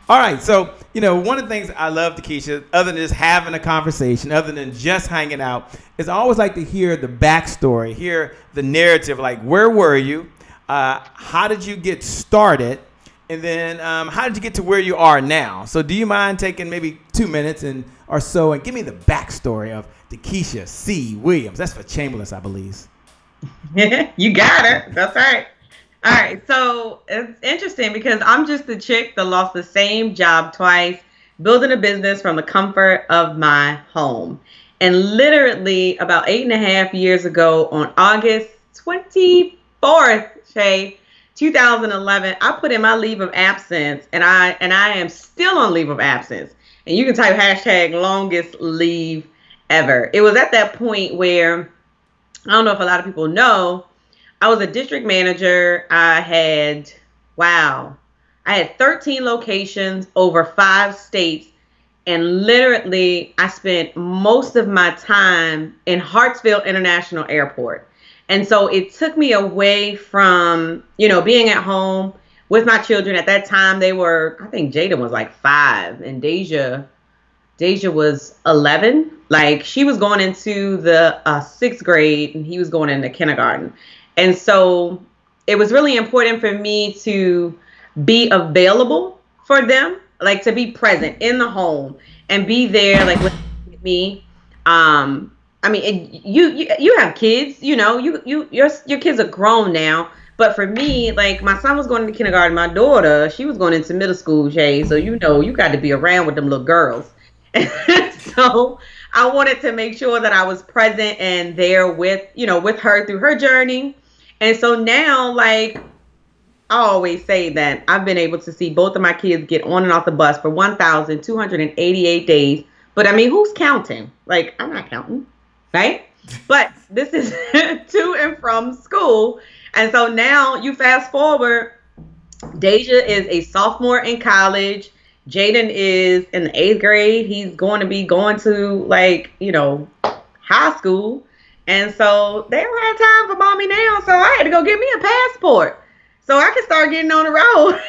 All right, so one of the things I love, Dekesha, other than just having a conversation, other than just hanging out, is I always like to hear the backstory, hear the narrative, like where were you, how did you get started, and then how did you get to where you are now? So, do you mind taking maybe 2 minutes or so and give me the backstory of Dekesha C. Williams? That's for Chamberlain, I believe. You got it. That's right. All right. So it's interesting because I'm just the chick that lost the same job twice, building a business from the comfort of my home. And literally about 8.5 years ago on August 24th, Shay, 2011, I put in my leave of absence and I am still on leave of absence. And you can type hashtag longest leave ever. It was at that point where I don't know if a lot of people know, I was a district manager. I had 13 locations over 5 states. And literally, I spent most of my time in Hartsfield International Airport. And so it took me away from, being at home with my children. At that time, I think Jada was like 5 and Deja was 11. Like she was going into the 6th grade and he was going into kindergarten. And so it was really important for me to be available for them, like to be present in the home and be there, like with me. You have kids, your kids are grown now. But for me, like my son was going into kindergarten, my daughter, she was going into middle school, Shay. So, you got to be around with them little girls. So I wanted to make sure that I was present and there with her through her journey. And so now, like I always say that I've been able to see both of my kids get on and off the bus for 1,288 days. But I mean, who's counting? Like, I'm not counting, right? But this is to and from school. And so now you fast forward, Deja is a sophomore in college. Jaden is in the 8th grade. He's going to be going to high school. And so they don't have time for mommy now. So I had to go get me a passport so I can start getting on the road.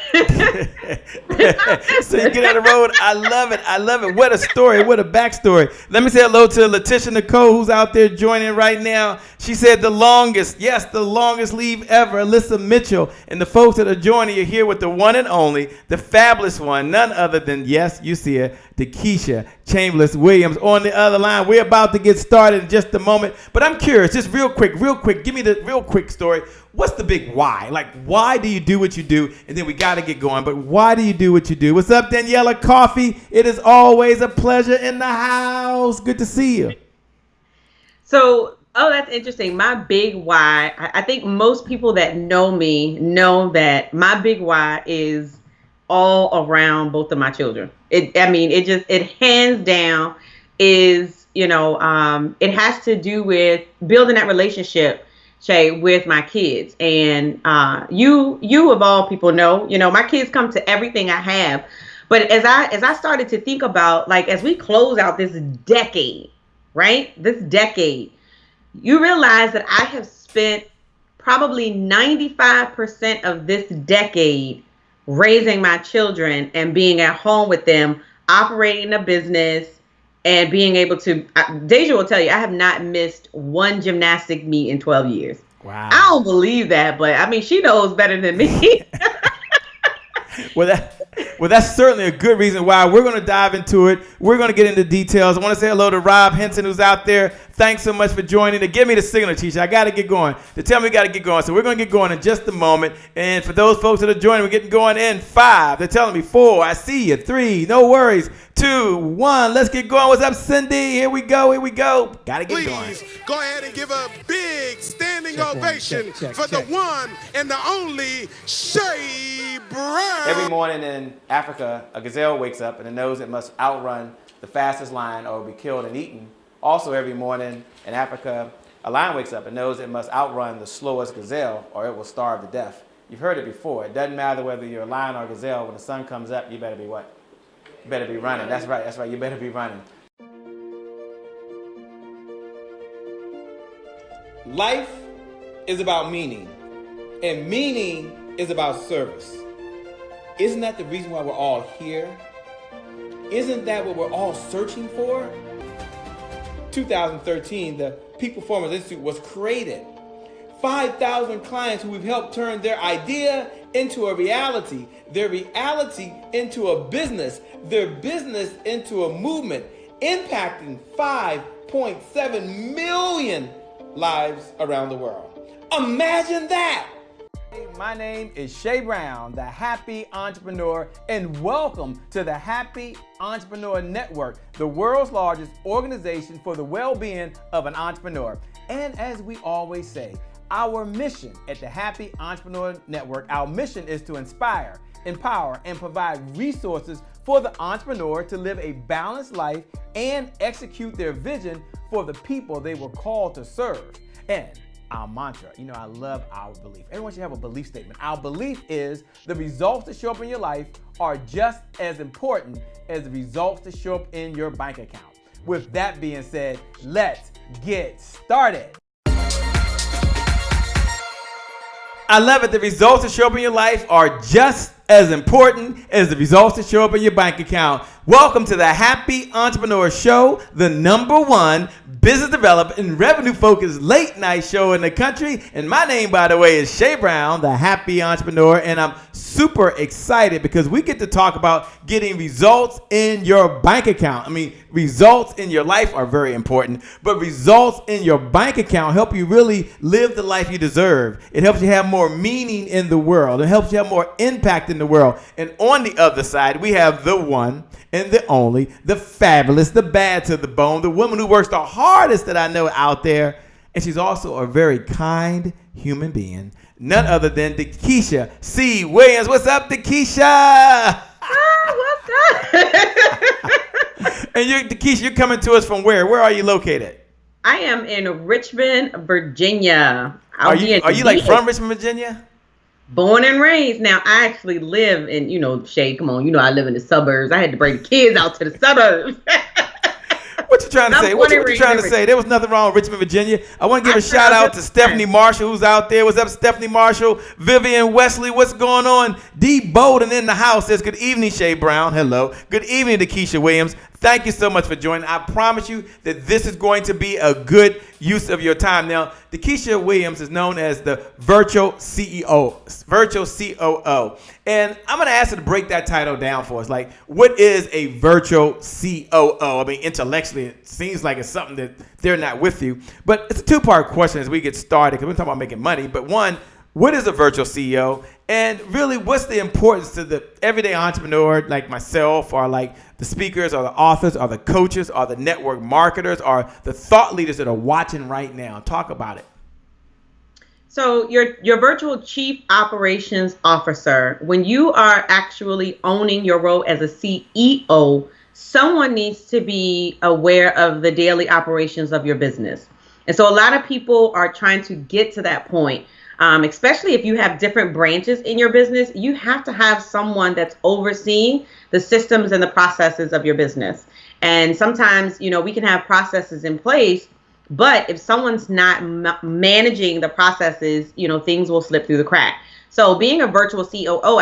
So you get on the road. I love it. I love it. What a story. What a backstory. Let me say hello to Letitia Nicole, who's out there joining right now. She said the longest leave ever, Alyssa Mitchell. And the folks that are joining you here with the one and only, the fabulous one, none other than, yes, you see her, Dekesha Williams on the other line. We're about to get started in just a moment. But I'm curious, just real quick, give me the real quick story. What's the big why? Like, why do you do what you do? And then we got to get going. But why do you do what you do? What's up, Daniela Coffee? It is always a pleasure in the house. Good to see you. So, that's interesting. My big why, I think most people that know me know that my big why is all around both of my children. It hands down is, it has to do with building that relationship, Shay, with my kids. And you of all people know, my kids come to everything I have. But as I started to think about, like, as we close out this decade, right? This decade, you realize that I have spent probably 95% of this decade raising my children and being at home with them, operating a business, and being able to, Deja will tell you, I have not missed one gymnastic meet in 12 years. Wow. I don't believe that, but I mean, she knows better than me. Well, that's certainly a good reason why. We're going to dive into it. We're going to get into details. I want to say hello to Rob Henson, who's out there. Thanks so much for joining. To give me the signal, Tisha. I got to get going. To tell me we got to get going. So we're going to get going in just a moment. And for those folks that are joining, we're getting going in 5. They're telling me 4. I see you. 3. No worries. 2, 1. Let's get going. What's up, Cindy? Here we go. Got to get going. Please go ahead and give a big standing ovation for the one and the only Shay Brown. Every morning in Africa, a gazelle wakes up and it knows it must outrun the fastest lion or be killed and eaten. Also, every morning in Africa, a lion wakes up and knows it must outrun the slowest gazelle or it will starve to death. You've heard it before. It doesn't matter whether you're a lion or a gazelle. When the sun comes up, you better be what? You better be running. That's right. You better be running. Life is about meaning, and meaning is about service. Isn't that the reason why we're all here? Isn't that what we're all searching for? 2013, the Peak Performance Institute was created. 5,000 clients who we've helped turn their idea into a reality, their reality into a business, their business into a movement, impacting 5.7 million lives around the world. Imagine that! My name is Shay Brown, the Happy Entrepreneur, and welcome to the Happy Entrepreneur Network, the world's largest organization for the well-being of an entrepreneur. And as we always say, our mission at the Happy Entrepreneur Network, our mission is to inspire, empower, and provide resources for the entrepreneur to live a balanced life and execute their vision for the people they were called to serve. And our mantra, I love our belief. Everyone should have a belief statement. Our belief is the results that show up in your life are just as important as the results that show up in your bank account. With that being said, let's get started. I love it. The results that show up in your life are just as important as the results that show up in your bank account. Welcome to the Happy Entrepreneur Show, the #1 business development and revenue-focused late-night show in the country. And my name, by the way, is Shay Brown, the Happy Entrepreneur, and I'm super excited because we get to talk about getting results in your bank account. Results in your life are very important, but results in your bank account help you really live the life you deserve. It helps you have more meaning in the world. It helps you have more impact in the world. And on the other side, we have the one and the only, the fabulous, the bad to the bone, the woman who works the hardest that I know out there. And she's also a very kind human being. None other than Dekesha C. Williams. What's up, Dekesha? What's up? And Dekesha, you're coming to us from where? Where are you located? I am in Richmond, Virginia. Are you like from Richmond, Virginia? Born and raised. Now, I actually live in, Shay, come on, I live in the suburbs. I had to bring the kids out to the suburbs. What you trying to say? What you trying to say? There was nothing wrong with Richmond, Virginia. I want to give a shout out to Stephanie Marshall, who's out there. What's up, Stephanie Marshall? Vivian Wesley, what's going on? D. Bowden in the house says, good evening, Shay Brown. Hello. Good evening, Dekesha Williams. Thank you so much for joining. I promise you that this is going to be a good use of your time. Now, Dekesha Williams is known as the Virtual CEO, Virtual COO. And I'm going to ask her to break that title down for us. Like, what is a Virtual COO? Intellectually, it seems like it's something that they're not with you. But it's a two-part question as we get started, because we're talking about making money. But one, what is a virtual CEO? And really, what's the importance to the everyday entrepreneur like myself, or like the speakers, or the authors, or the coaches, or the network marketers, or the thought leaders that are watching right now? Talk about it. So your virtual chief operations officer, when you are actually owning your role as a CEO, someone needs to be aware of the daily operations of your business. And so a lot of people are trying to get to that point. Especially if you have different branches in your business, you have to have someone that's overseeing the systems and the processes of your business. And sometimes, we can have processes in place, but if someone's not managing the processes, things will slip through the crack. So being a virtual COO,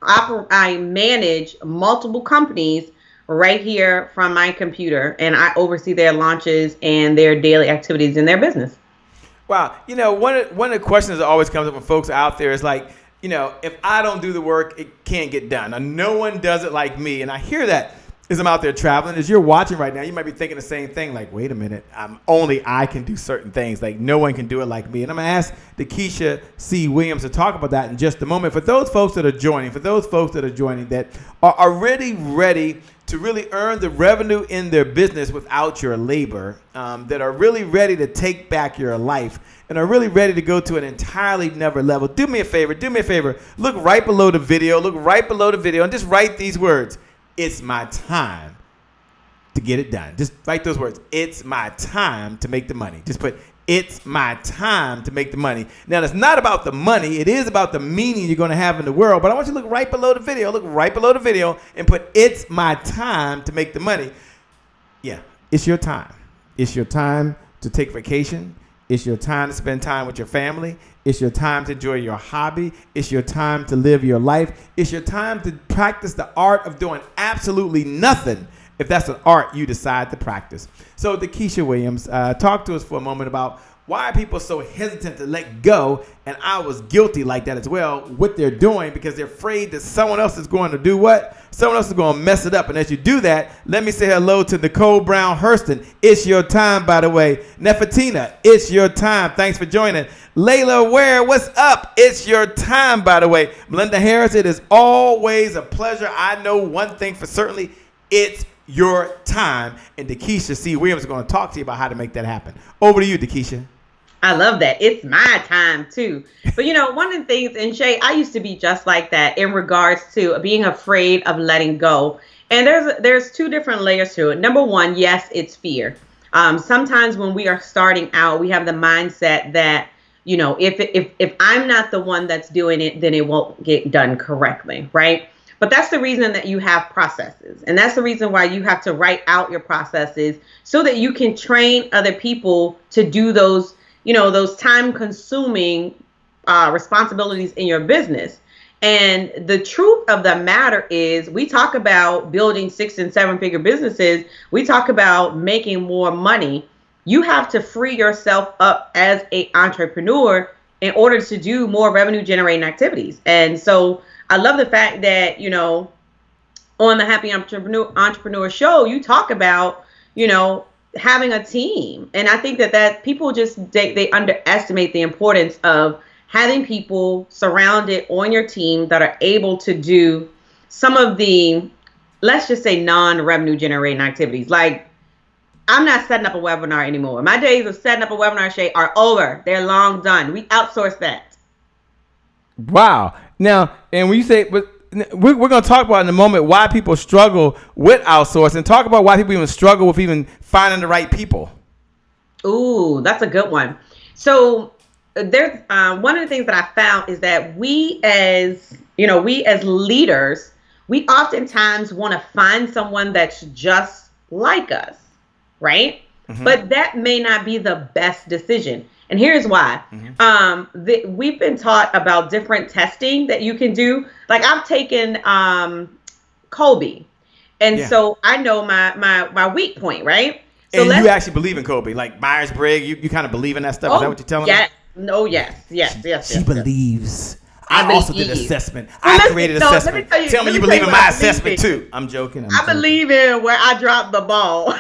I manage multiple companies right here from my computer, and I oversee their launches and their daily activities in their business. Wow. One of the questions that always comes up when folks out there is like, if I don't do the work, it can't get done. Now, no one does it like me. And I hear that as I'm out there traveling. As you're watching right now, you might be thinking the same thing. Like, wait a minute, only I can do certain things. Like, no one can do it like me. And I'm going to ask Dekesha C. Williams to talk about that in just a moment. For those folks that are joining, that are really ready to really earn the revenue in their business without your labor, that are really ready to take back your life and are really ready to go to an entirely never level. Do me a favor. Look right below the video, and just write these words. It's my time to get it done. Just write those words. It's my time to make the money. Just put, it's my time to make the money. Now, it's not about the money. It is about the meaning you're going to have in the world. But I want you to look right below the video. And put, it's my time to make the money. Yeah, it's your time. It's your time to take vacation. It's your time to spend time with your family. It's your time to enjoy your hobby. It's your time to live your life. It's your time to practice the art of doing absolutely nothing, if that's an art you decide to practice. So Dekesha Williams, talk to us for a moment about why are people so hesitant to let go? And I was guilty like that as well, what they're doing, because they're afraid that someone else is going to do what? Someone else is going to mess it up. And as you do that, let me say hello to Nicole Brown Hurston. It's your time, by the way. Nefertina, it's your time. Thanks for joining. Layla Ware, what's up? It's your time, by the way. Melinda Harris, it is always a pleasure. I know one thing for certainly, it's your time. And Dekesha C. Williams is going to talk to you about how to make that happen. Over to you, Dekesha. I love that. It's my time too. But one of the things, and Shay, I used to be just like that in regards to being afraid of letting go. And there's two different layers to it. Number one, yes, it's fear. Sometimes when we are starting out, we have the mindset that, if I'm not the one that's doing it, then it won't get done correctly, right? But that's the reason that you have processes. And that's the reason why you have to write out your processes so that you can train other people to do those time consuming responsibilities in your business. And the truth of the matter is, we talk about building 6 and 7 figure businesses. We talk about making more money. You have to free yourself up as an entrepreneur in order to do more revenue generating activities. And so I love the fact that, on the Happy Entrepreneur Show, you talk about, having a team. And I think that people just, they underestimate the importance of having people surrounded on your team that are able to do some of the, let's just say, non-revenue generating activities. Like, I'm not setting up a webinar anymore. My days of setting up a webinar, Shay, are over. They're long done. We outsource that. Wow. Now, and when you say, but we're going to talk about in a moment why people struggle with outsourcing. Talk about why people even struggle with even finding the right people. Ooh, that's a good one. So there's one of the things that I found is that we as leaders, we oftentimes want to find someone that's just like us, right? Mm-hmm. But that may not be the best decision. And here's why. Mm-hmm. We've been taught about different testing that you can do. Like, I've taken Colby. And so I know my weak point, right? So and you actually believe in Colby, like Myers-Briggs, you kind of believe in that stuff? Is that what you're telling me? No, yes. She believes. I also did assessment. I created assessment. Tell me you believe in my assessment too. I'm joking. I believe in where I dropped the ball.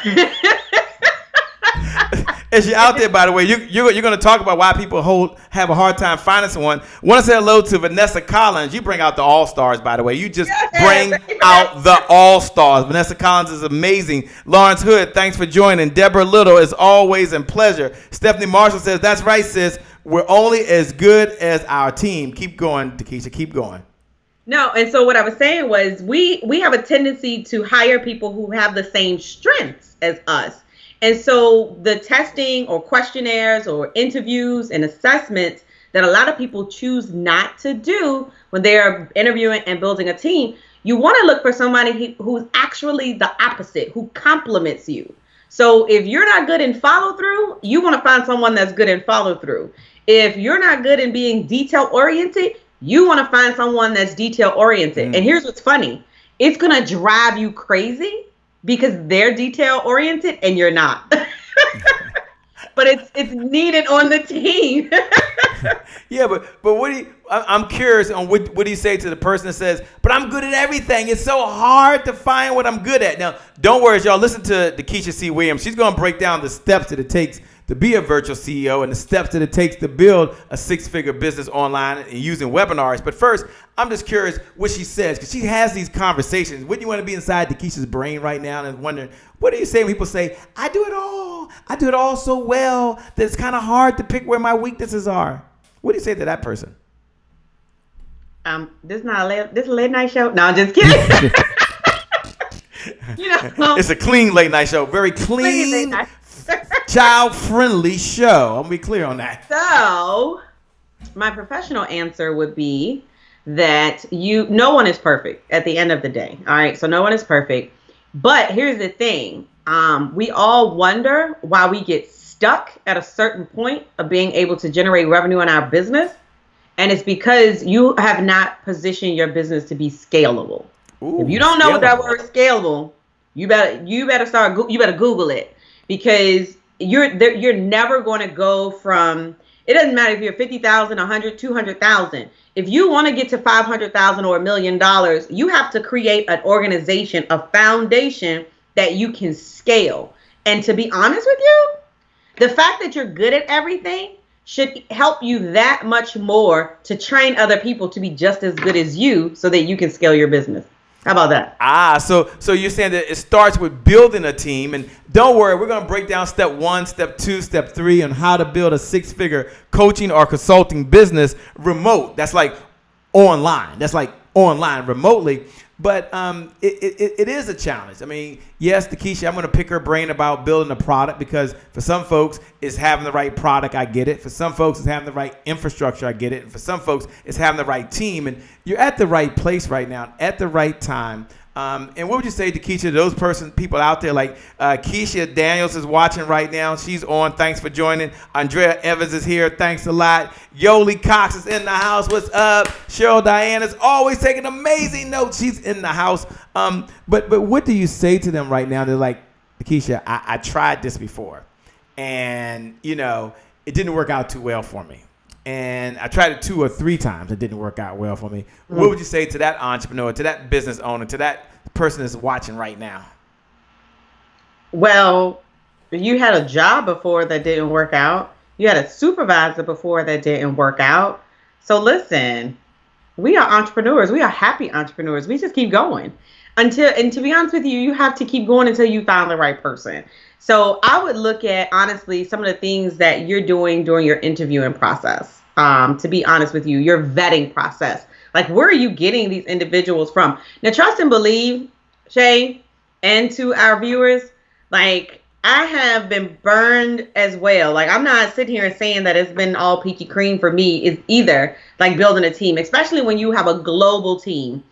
As you're out there, by the way, you're going to talk about why people have a hard time finding someone. Want to say hello to Vanessa Collins. You bring out the all-stars, by the way. You just bring out the all-stars. Vanessa Collins is amazing. Lawrence Hood, thanks for joining. Deborah Little, is always a pleasure. Stephanie Marshall says, that's right, sis. We're only as good as our team. Keep going, Dekesha. Keep going. No, and so what I was saying was we have a tendency to hire people who have the same strengths as us. And so the testing or questionnaires or interviews and assessments that a lot of people choose not to do when they are interviewing and building a team, you want to look for somebody who's actually the opposite, who complements you. So if you're not good in follow through, you want to find someone that's good in follow through. If you're not good in being detail oriented, you want to find someone that's detail oriented. And here's what's funny. It's going to drive you crazy because they're detail oriented and you're not. But it's needed on the team. Yeah, but I'm curious on what do you say to the person that says, but I'm good at everything. It's so hard to find what I'm good at. Now, don't worry, y'all. Listen to Dekesha C. Williams. She's going to break down the steps that it takes to be a virtual CEO and the steps that it takes to build a 6-figure business online and using webinars. But first, I'm just curious what she says, because she has these conversations. Wouldn't you want to be inside Dekesha's brain right now and wondering, what do you say when people say, I do it all. I do it all so well that it's kind of hard to pick where my weaknesses are. What do you say to that person? This is a late night show. No, I'm just kidding. It's a clean late night show. Very clean, child-friendly show. I'm going to be clear on that. So my professional answer would be that no one is perfect at the end of the day. All right. So no one is perfect. But here's the thing. We all wonder why we get stuck stuck at a certain point of being able to generate revenue in our business. And it's because you have not positioned your business to be scalable. If you don't know what that word scalable, you better Google it, because you're never going to go from, it doesn't matter if you're 50,000, 100, 200,000. If you want to get to 500,000 or $1 million, you have to create an organization, a foundation that you can scale. And to be honest with you, the fact that you're good at everything should help you that much more to train other people to be just as good as you so that you can scale your business. How about that? So you're saying that it starts with building a team, and don't worry, we're going to break down step 1, step 2, step 3 on how to build a 6-figure coaching or consulting business remote. That's like online. That's like online remotely. But it is a challenge. I mean, yes, Dekesha, I'm going to pick her brain about building a product, because for some folks, it's having the right product. I get it. For some folks, it's having the right infrastructure. I get it. And for some folks, it's having the right team. And you're at the right place right now, at the right time. And what would you say, Dekesha, to those people out there like Keisha Daniels is watching right now. She's on. Thanks for joining. Andrea Evans is here. Thanks a lot. Yoli Cox is in the house. What's up? Cheryl Diane is always taking amazing notes. She's in the house. But what do you say to them right now? They're like, Dekesha, I tried this before, and it didn't work out too well for me. And I tried it 2 or 3 times. It didn't work out well for me. What would you say to that entrepreneur, to that business owner, to that person that's watching right now? Well, you had a job before that didn't work out. You had a supervisor before that didn't work out. So listen, we are entrepreneurs. We are happy entrepreneurs. We just keep going. And to be honest with you, you have to keep going until you find the right person. So I would look at, honestly, some of the things that you're doing during your interviewing process. To be honest with you, your vetting process. Like, where are you getting these individuals from? Now, trust and believe, Shay, and to our viewers, like, I have been burned as well. Like, I'm not sitting here and saying that it's been all peachy cream for me. Is either, like, building a team, especially when you have a global team.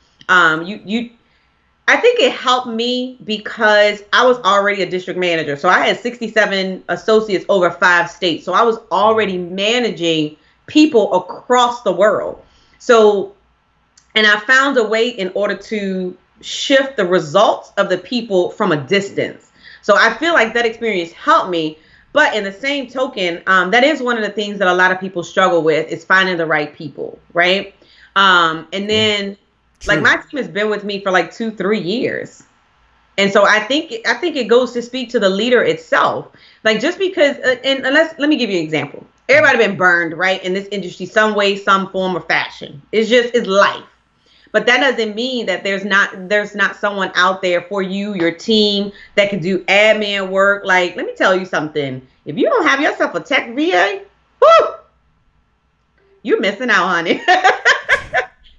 I think it helped me because I was already a district manager. So I had 67 associates over 5 states. So I was already managing people across the world. So, and I found a way in order to shift the results of the people from a distance. So I feel like that experience helped me. But in the same token, that is one of the things that a lot of people struggle with, is finding the right people, right? And then... True. Like, my team has been with me for like 2-3 years. And so I think it goes to speak to the leader itself. Like, just because, and let me give you an example. Everybody been burned, right, in this industry, some way, some form or fashion. It's life. But that doesn't mean that there's not someone out there for you, your team, that can do admin work. Like, let me tell you something. If you don't have yourself a tech VA, whoo, you're missing out, honey.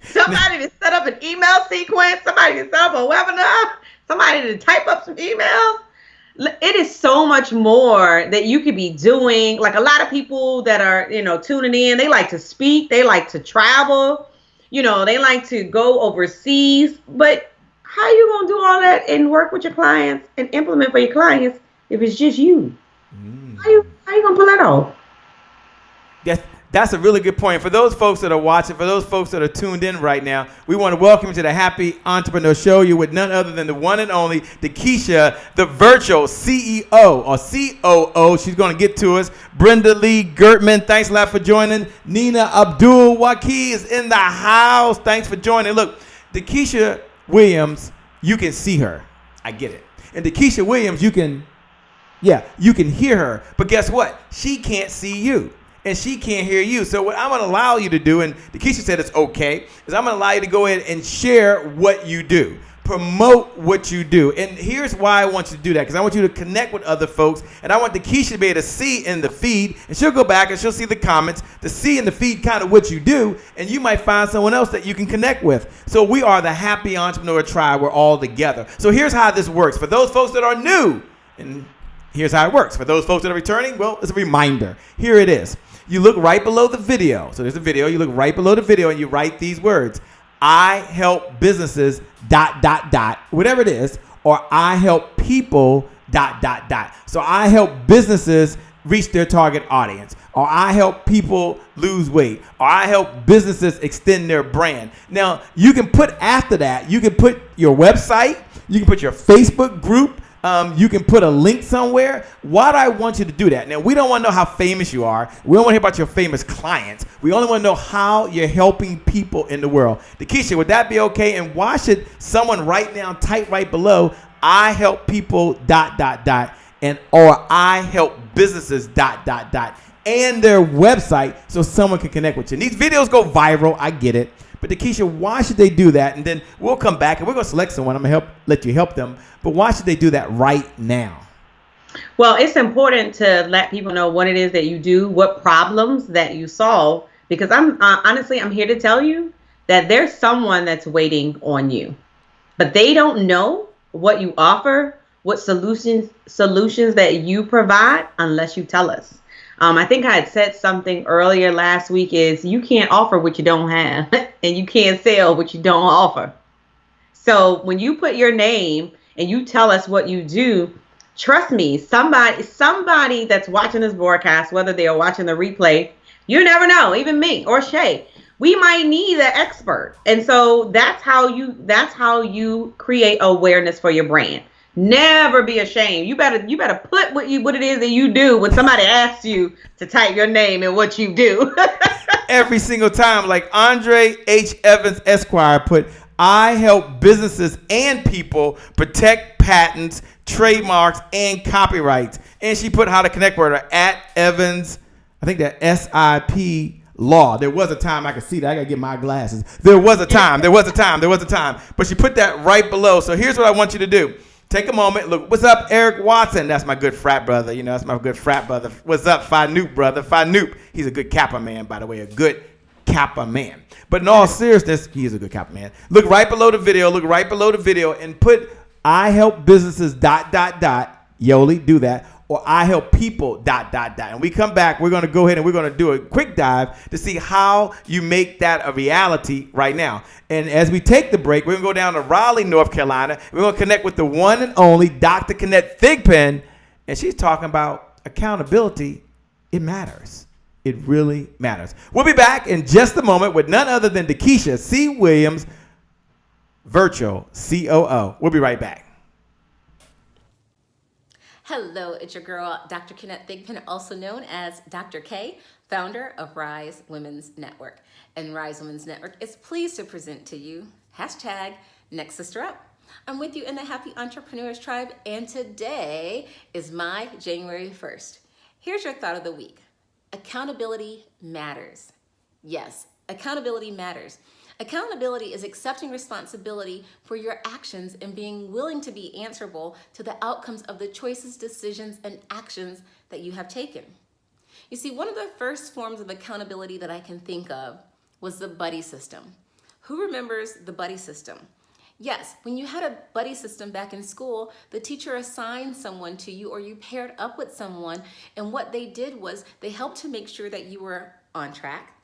Somebody to set up an email sequence, somebody to set up a webinar, somebody to type up some emails. It is so much more that you could be doing. Like, a lot of people that are, tuning in, they like to speak, they like to travel, they like to go overseas. But how you going to do all that and work with your clients and implement for your clients if it's just you? How you going to pull that off? Yes. That's a really good point. For those folks that are watching, for those folks that are tuned in right now, we want to welcome you to the Happy Entrepreneur Show. You're with none other than the one and only Dekesha, the Virtual CEO or COO. She's going to get to us. Brenda Lee Gertman, thanks a lot for joining. Nina Abdul Waki is in the house. Thanks for joining. Look, Dekesha Williams, you can see her. I get it. And Dekesha Williams, you can hear her. But guess what? She can't see you. And she can't hear you. So what I'm going to allow you to do, and Dekesha said it's okay, is I'm going to allow you to go ahead and share what you do. Promote what you do. And here's why I want you to do that, because I want you to connect with other folks, and I want Dekesha to be able to see in the feed, and she'll go back and she'll see the comments to see in the feed kind of what you do, and you might find someone else that you can connect with. So we are the Happy Entrepreneur Tribe. We're all together. So here's how this works. For those folks that are new, and here's how it works. For those folks that are returning, well, it's a reminder. Here it is. You look right below the video. So there's a video. You look right below the video and you write these words. I help businesses ... whatever it is, or I help people ... So I help businesses reach their target audience, or I help people lose weight, or I help businesses extend their brand. Now, you can put after that, you can put your website, you can put your Facebook group, you can put a link somewhere. Why do I want you to do that? Now, we don't want to know how famous you are. We don't want to hear about your famous clients. We only want to know how you're helping people in the world. Dekesha, would that be okay? And why should someone right now type right below, I help people ... and or I help businesses ... and their website so someone can connect with you. And these videos go viral. I get it. But Dekesha, why should they do that? And then we'll come back and we're going to select someone. I'm going to let you help them. But why should they do that right now? Well, it's important to let people know what it is that you do, what problems that you solve, because I'm here to tell you that there's someone that's waiting on you, but they don't know what you offer, what solutions that you provide unless you tell us. I think I had said something earlier last week is you can't offer what you don't have and you can't sell what you don't offer. So when you put your name and you tell us what you do, trust me, somebody that's watching this broadcast, whether they are watching the replay, you never know, even me or Shay, we might need an expert. And so that's how you create awareness for your brand. Never be ashamed. You better put what it is that you do when somebody asks you to type your name and what you do. Every single time, like Andre H. Evans Esquire put, I help businesses and people protect patents, trademarks, and copyrights. And she put how to connect with her at Evans, I think that SIP Law. There was a time I could see that. I got to get my glasses. There was a time. But she put that right below. So here's what I want you to do. Take a moment. Look, what's up, Eric Watson? That's my good frat brother. You know, that's my good frat brother. What's up, Phi Noop, brother? Phi Noop. He's a good Kappa man, by the way, a good Kappa man. But in all seriousness, he is a good Kappa man. Look right below the video, and put I help businesses ... Yoli, do that. Or I help people ... And we come back, we're going to go ahead and we're going to do a quick dive to see how you make that a reality right now. And as we take the break, we're going to go down to Raleigh, North Carolina. We're going to connect with the one and only Dr. Kenneth Thigpen. And she's talking about accountability. It matters. It really matters. We'll be back in just a moment with none other than Dekesha C. Williams, Virtual COO. We'll be right back. Hello, it's your girl, Dr. Kenneth Thigpen, also known as Dr. K, founder of Rise Women's Network. And Rise Women's Network is pleased to present to you #Next Sister Up. I'm with you in the Happy Entrepreneurs Tribe, and today is my January 1st. Here's your thought of the week. Accountability matters. Yes, accountability matters. Accountability is accepting responsibility for your actions and being willing to be answerable to the outcomes of the choices, decisions, and actions that you have taken. You see, one of the first forms of accountability that I can think of was the buddy system. Who remembers the buddy system? Yes, when you had a buddy system back in school, the teacher assigned someone to you or you paired up with someone, and what they did was they helped to make sure that you were on track.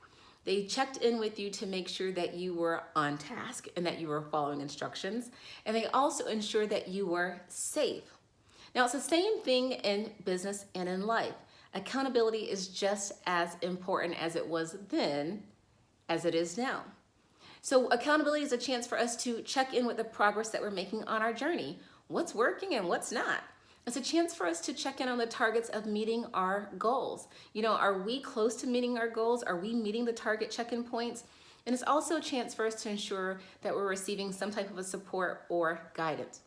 They checked in with you to make sure that you were on task and that you were following instructions. And they also ensured that you were safe. Now, it's the same thing in business and in life. Accountability is just as important as it was then as it is now. So accountability is a chance for us to check in with the progress that we're making on our journey. What's working and what's not? It's a chance for us to check in on the targets of meeting our goals. You know, are we close to meeting our goals? Are we meeting the target check-in points? And it's also a chance for us to ensure that we're receiving some type of a support or guidance.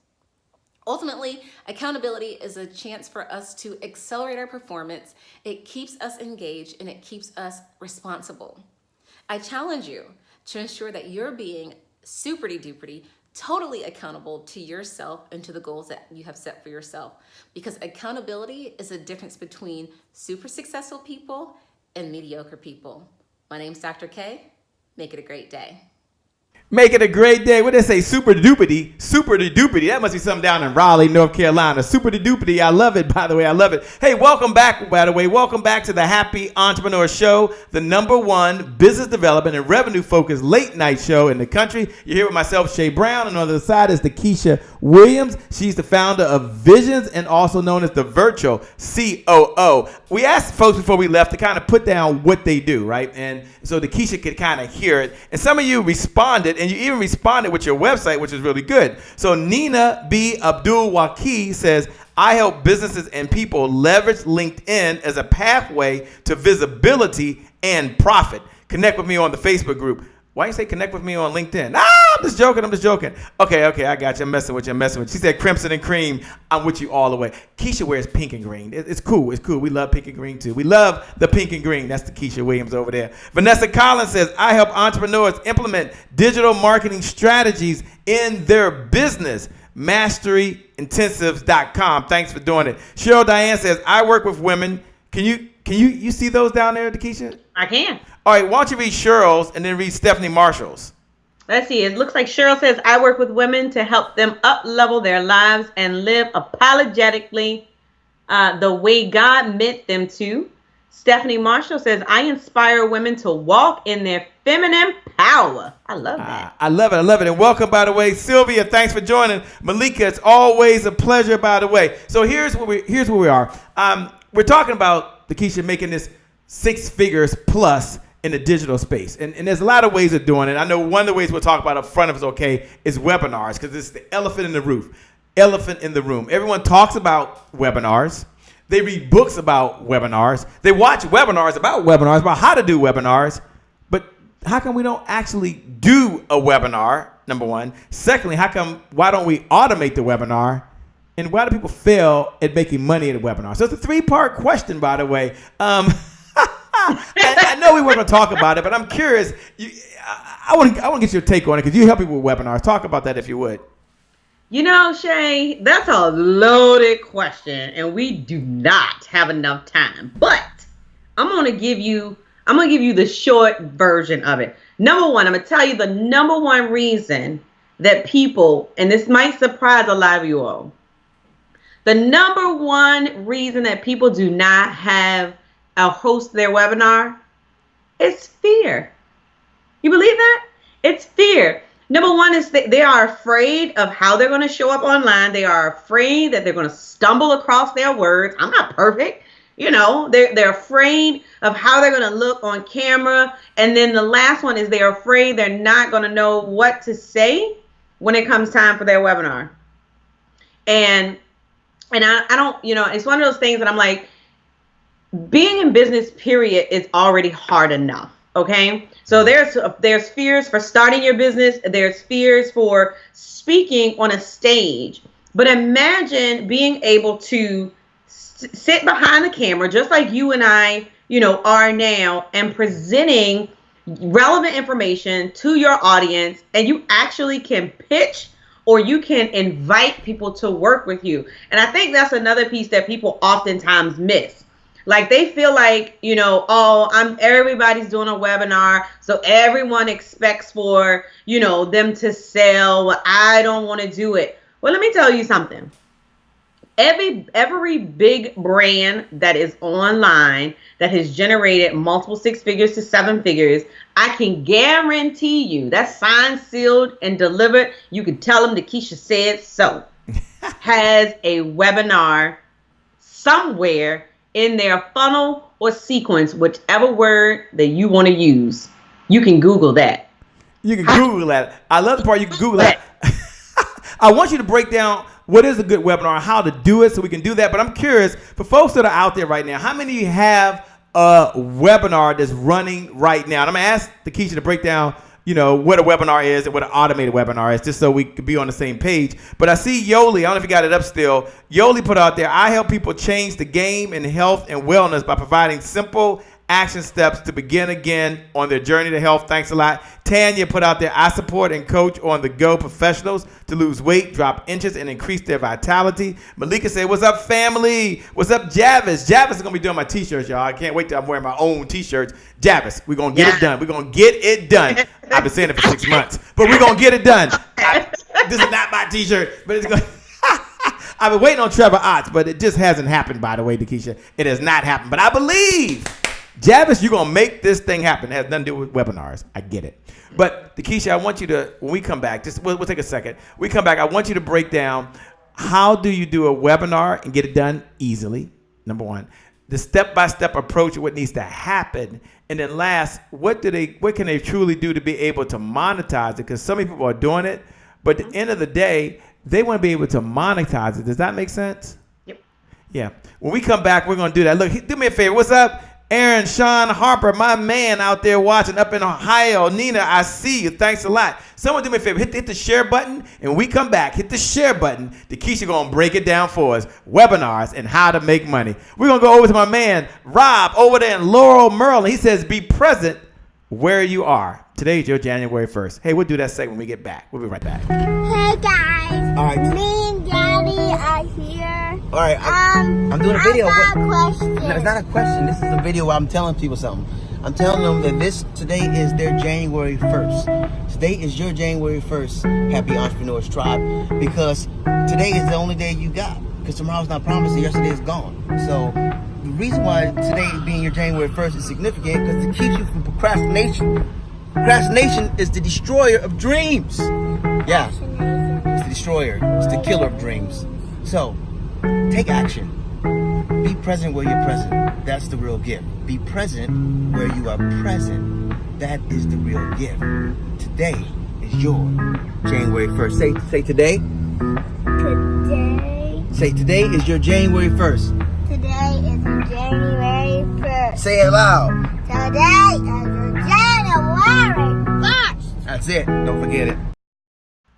Ultimately, accountability is a chance for us to accelerate our performance. It keeps us engaged and it keeps us responsible. I challenge you to ensure that you're being super-duper totally accountable to yourself and to the goals that you have set for yourself. Because accountability is a difference between super successful people and mediocre people. My name's Dr. K. Make it a great day. Make it a great day. What did they say? Super doopity. Super doopity. That must be something down in Raleigh, North Carolina. Super doopity. I love it, by the way. I love it. Hey, welcome back, by the way. Welcome back to the Happy Entrepreneur Show, the #1 business development and revenue-focused late-night show in the country. You're here with myself, Shay Brown, and on the other side is Dekesha Williams. She's the founder of Vizions and also known as the Virtual COO. We asked folks before we left to kind of put down what they do, right? And so Dekesha could kind of hear it. And some of you responded, and you even responded with your website, which is really good. So Nina B. Abdul-Waki says, I help businesses and people leverage LinkedIn as a pathway to visibility and profit. Connect with me on the Facebook group. Why you say connect with me on LinkedIn? I'm just joking. Okay, I got you. I'm messing with you. She said crimson and cream. I'm with you all the way. Keisha wears pink and green. It's cool. We love pink and green too. We love the pink and green. That's the Dekesha Williams over there. Vanessa Collins says, I help entrepreneurs implement digital marketing strategies in their business. MasteryIntensives.com. Thanks for doing it. Cheryl Diane says, I work with women. Can you see those down there, Dekesha? I can. All right, why don't you read Cheryl's and then read Stephanie Marshall's? Let's see. It looks like Cheryl says, I work with women to help them up-level their lives and live apologetically the way God meant them to. Stephanie Marshall says, I inspire women to walk in their feminine power. I love that. I love it. And welcome, by the way, Sylvia. Thanks for joining. Malika, it's always a pleasure, by the way. So here's where we are. We're talking about Dekesha making this 6 figures plus in the digital space. And there's a lot of ways of doing it. I know one of the ways we'll talk about up front, if it's okay, is webinars, because it's the elephant in the room. Everyone talks about webinars. They read books about webinars. They watch webinars about how to do webinars. But how come we don't actually do a webinar, number one? Secondly, why don't we automate the webinar? And why do people fail at making money at a webinar? So it's a 3-part question, by the way. I know we weren't going to talk about it, but I'm curious. I want to get your take on it because you help people with webinars. Talk about that if you would. You know, Shay, that's a loaded question, and we do not have enough time. But I'm gonna give you the short version of it. Number one, I'm gonna tell you the number one reason that people, and this might surprise a lot of you all, the number one reason that people do not have a host their webinar is fear. You believe that? It's fear. Number one is they are afraid of how they're going to show up online. They are afraid that they're going to stumble across their words. I'm not perfect. You know, they're afraid of how they're going to look on camera. And then the last one is they're afraid they're not going to know what to say when it comes time for their webinar. And I don't, you know, it's one of those things that I'm like, being in business, period, is already hard enough. Okay, so there's fears for starting your business. There's fears for speaking on a stage. But imagine being able to sit behind the camera, just like you and I, you know, are now, and presenting relevant information to your audience, and you actually can pitch or you can invite people to work with you. And I think that's another piece that people oftentimes miss. Like they feel like, you know, everybody's doing a webinar, so everyone expects for, you know, them to sell. Well, I don't want to do it. Well, let me tell you something. Every big brand that is online that has generated multiple 6 figures to 7 figures, I can guarantee you that's signed, sealed, and delivered. You can tell them Dekesha said so. Has a webinar somewhere in their funnel or sequence, whichever word that you want to use. You can Google that. You can Google that. I love the part you can Google that. I want you to break down what is a good webinar, how to do it, so we can do that. But I'm curious, for folks that are out there right now, how many of you have a webinar that's running right now? And I'm going to ask Dekesha to break down, you know, what a webinar is and what an automated webinar is, just so we could be on the same page. But I see Yoli, I don't know if you got it up still. Yoli put out there, I help people change the game in health and wellness by providing simple, action steps to begin again on their journey to health. Thanks a lot. Tanya put out there, I support and coach on-the-go professionals to lose weight, drop inches, and increase their vitality. Malika said, what's up, family? What's up, Javis? Javis is going to be doing my T-shirts, y'all. I can't wait till I'm wearing my own T-shirts. Javis, we're going to get it done. We're going to get it done. I've been saying it for 6 months, but we're going to get it done. This is not my T-shirt, but it's going to... I've been waiting on Trevor Otts, but it just hasn't happened, by the way, Dekesha. It has not happened, but I believe, Javis, you're going to make this thing happen. It has nothing to do with webinars. I get it. But, Dekesha, I want you to, when we come back, we'll take a second. When we come back, I want you to break down how do you do a webinar and get it done easily, number one. The step-by-step approach of what needs to happen. And then last, what can they truly do to be able to monetize it? Because so many people are doing it, but at the end of the day, they want to be able to monetize it. Does that make sense? Yep. Yeah. When we come back, we're going to do that. Look, do me a favor. What's up? Aaron, Sean Harper, my man out there watching up in Ohio. Nina, I see you. Thanks a lot. Someone do me a favor. Hit the share button. And when we come back, hit the share button. Dekesha going to break it down for us. Webinars and how to make money. We're going to go over to my man, Rob, over there in Laurel, Maryland. He says, be present where you are. Today is your January 1st. Hey, we'll do that segment when we get back. We'll be right back. Hey guys, All right. me and Daddy are here. All right, I'm doing a video. I got a question. No, it's not a question. This is a video where I'm telling people something. I'm telling them that today is their January 1st. Today is your January 1st Happy Entrepreneurs Tribe, because today is the only day you got. Because tomorrow's not promised and yesterday is gone. So the reason why today being your January 1st is significant because it keeps you from procrastination. Procrastination is the destroyer of dreams. Yeah, it's the destroyer. It's the killer of dreams. So, take action. Be present where you're present. That's the real gift. Be present where you are present. That is the real gift. Today is your January 1st. Say today. Today. Say today is your January 1st. Today is January 1st. Say it loud. Today is January 1st. That's it. Don't forget it.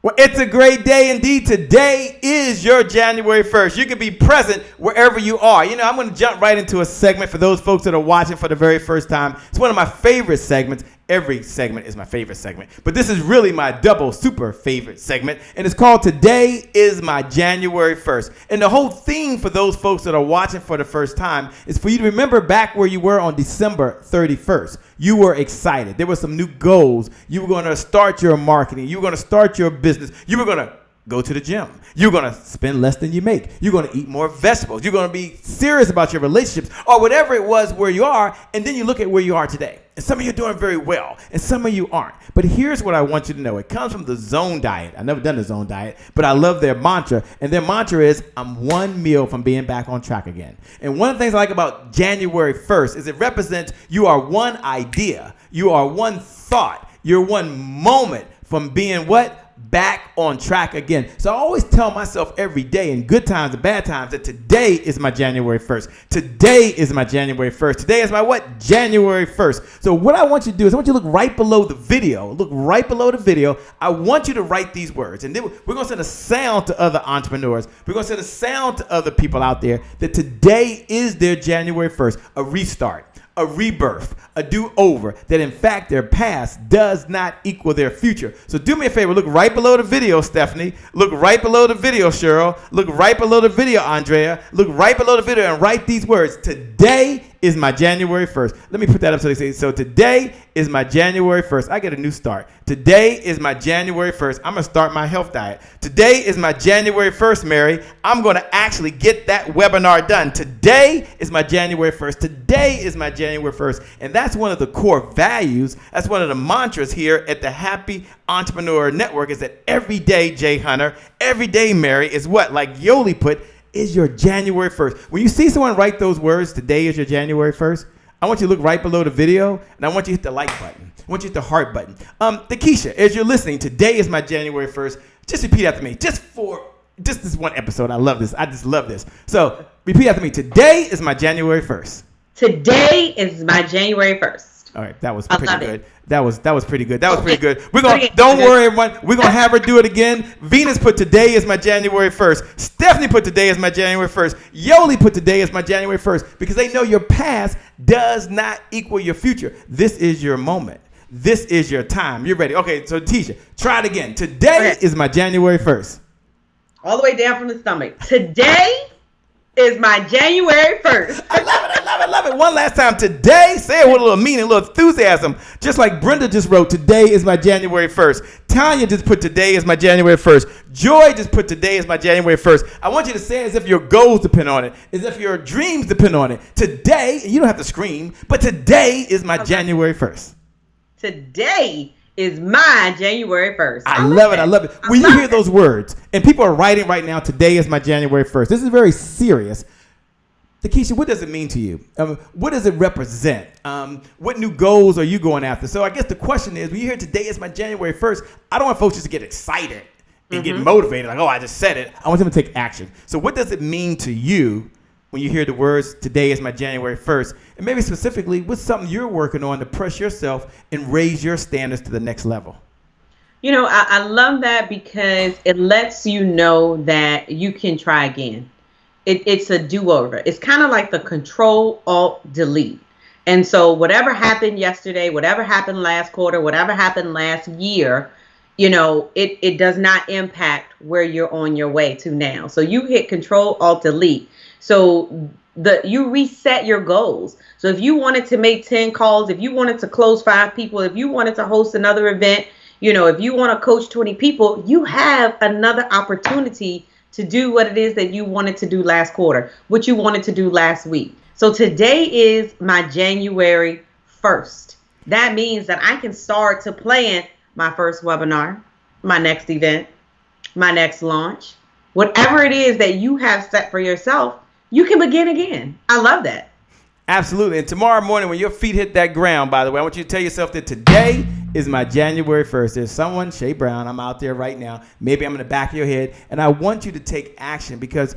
Well, it's a great day indeed. Today is your January 1st. You can be present wherever you are. You know, I'm going to jump right into a segment for those folks that are watching for the very first time. It's one of my favorite segments. Every segment is my favorite segment, but this is really my double super favorite segment, and it's called Today is My January 1st. And the whole theme for those folks that are watching for the first time is for you to remember back where you were on December 31st. You were excited. There were some new goals. You were going to start your marketing. You were going to start your business. You were going to go to the gym. You're going to spend less than you make. You're going to eat more vegetables. You're going to be serious about your relationships or whatever it was where you are. And then you look at where you are today. And some of you are doing very well and some of you aren't. But here's what I want you to know. It comes from the Zone Diet. I've never done the Zone Diet, but I love their mantra. And their mantra is, I'm one meal from being back on track again. And one of the things I like about January 1st is it represents you are one idea. You are one thought. You're one moment from being what? Back on track again. So I always tell myself every day, in good times and bad times, that today is my January 1st. Today is my January 1st. Today is my what? January 1st. So what I want you to do is I want you to look right below the video. Look right below the video. I want you to write these words. And then we're going to send a sound to other entrepreneurs. We're going to send a sound to other people out there that today is their January 1st. A restart. A rebirth, a do-over, that in fact their past does not equal their future. So do me a favor, look right below the video, Stephanie. Look right below the video, Cheryl. Look right below the video, Andrea. Look right below the video and write these words. Today is my January 1st. Let me put that up so they say, so today is my January 1st. I get a new start. Today is my January 1st. I'm going to start my health diet. Today is my January 1st, Mary. I'm going to actually get that webinar done. Today is my January 1st. Today is my January 1st. And that's one of the core values. That's one of the mantras here at the Happy Entrepreneur Network is that every day, Jay Hunter, every day, Mary, is what, like Yoli put, is your January 1st. When you see someone write those words, today is your January 1st, I want you to look right below the video, and I want you to hit the like button. I want you to hit the heart button. Dekesha, as you're listening, today is my January 1st. Just repeat after me, just this one episode. I love this. I just love this. So repeat after me. Today is my January 1st. Today is my January 1st. All right, that was pretty good. That was pretty good. That was Okay. pretty good. We're gonna don't worry, everyone. We're gonna have her do it again. Venus put today is my January 1st. Stephanie put today is my January 1st. Yoli put today is my January 1st because they know your past does not equal your future. This is your moment. This is your time. You're ready. Okay, so Tisha, try it again. Today is my January 1st. All the way down from the stomach. Today is my January 1st. I love it. I love it. I love it. One last time. Today, say it with a little meaning, a little enthusiasm. Just like Brenda just wrote, today is my January 1st. Tanya just put today is my January 1st. Joy just put today is my January 1st. I want you to say it as if your goals depend on it, as if your dreams depend on it. Today, you don't have to scream, but today is my January 1st. Today is my January 1st. I love it. I love it. When you hear those words, and people are writing right now, today is my January 1st. This is very serious. Dekesha, what does it mean to you? What does it represent? What new goals are you going after? So I guess the question is, when you hear today is my January 1st, I don't want folks just to get excited and get motivated. Like, oh, I just said it. I want them to take action. So what does it mean to you when you hear the words, today is my January 1st? And maybe specifically, what's something you're working on to push yourself and raise your standards to the next level? You know, I love that because it lets you know that you can try again. It's a do-over. It's kind of like the Control-Alt-Delete. And so whatever happened yesterday, whatever happened last quarter, whatever happened last year, you know, it does not impact where you're on your way to now. So you hit Control-Alt-Delete. So you reset your goals. So if you wanted to make 10 calls, if you wanted to close 5 people, if you wanted to host another event, you know, if you want to coach 20 people, you have another opportunity to do what it is that you wanted to do last quarter, what you wanted to do last week. So today is my January 1st. That means that I can start to plan my first webinar, my next event, my next launch, whatever it is that you have set for yourself, you can begin again. I love that. Absolutely. And tomorrow morning when your feet hit that ground, by the way, I want you to tell yourself that today is my January 1st. There's someone, Shay Brown, I'm out there right now. Maybe I'm in the back of your head. And I want you to take action because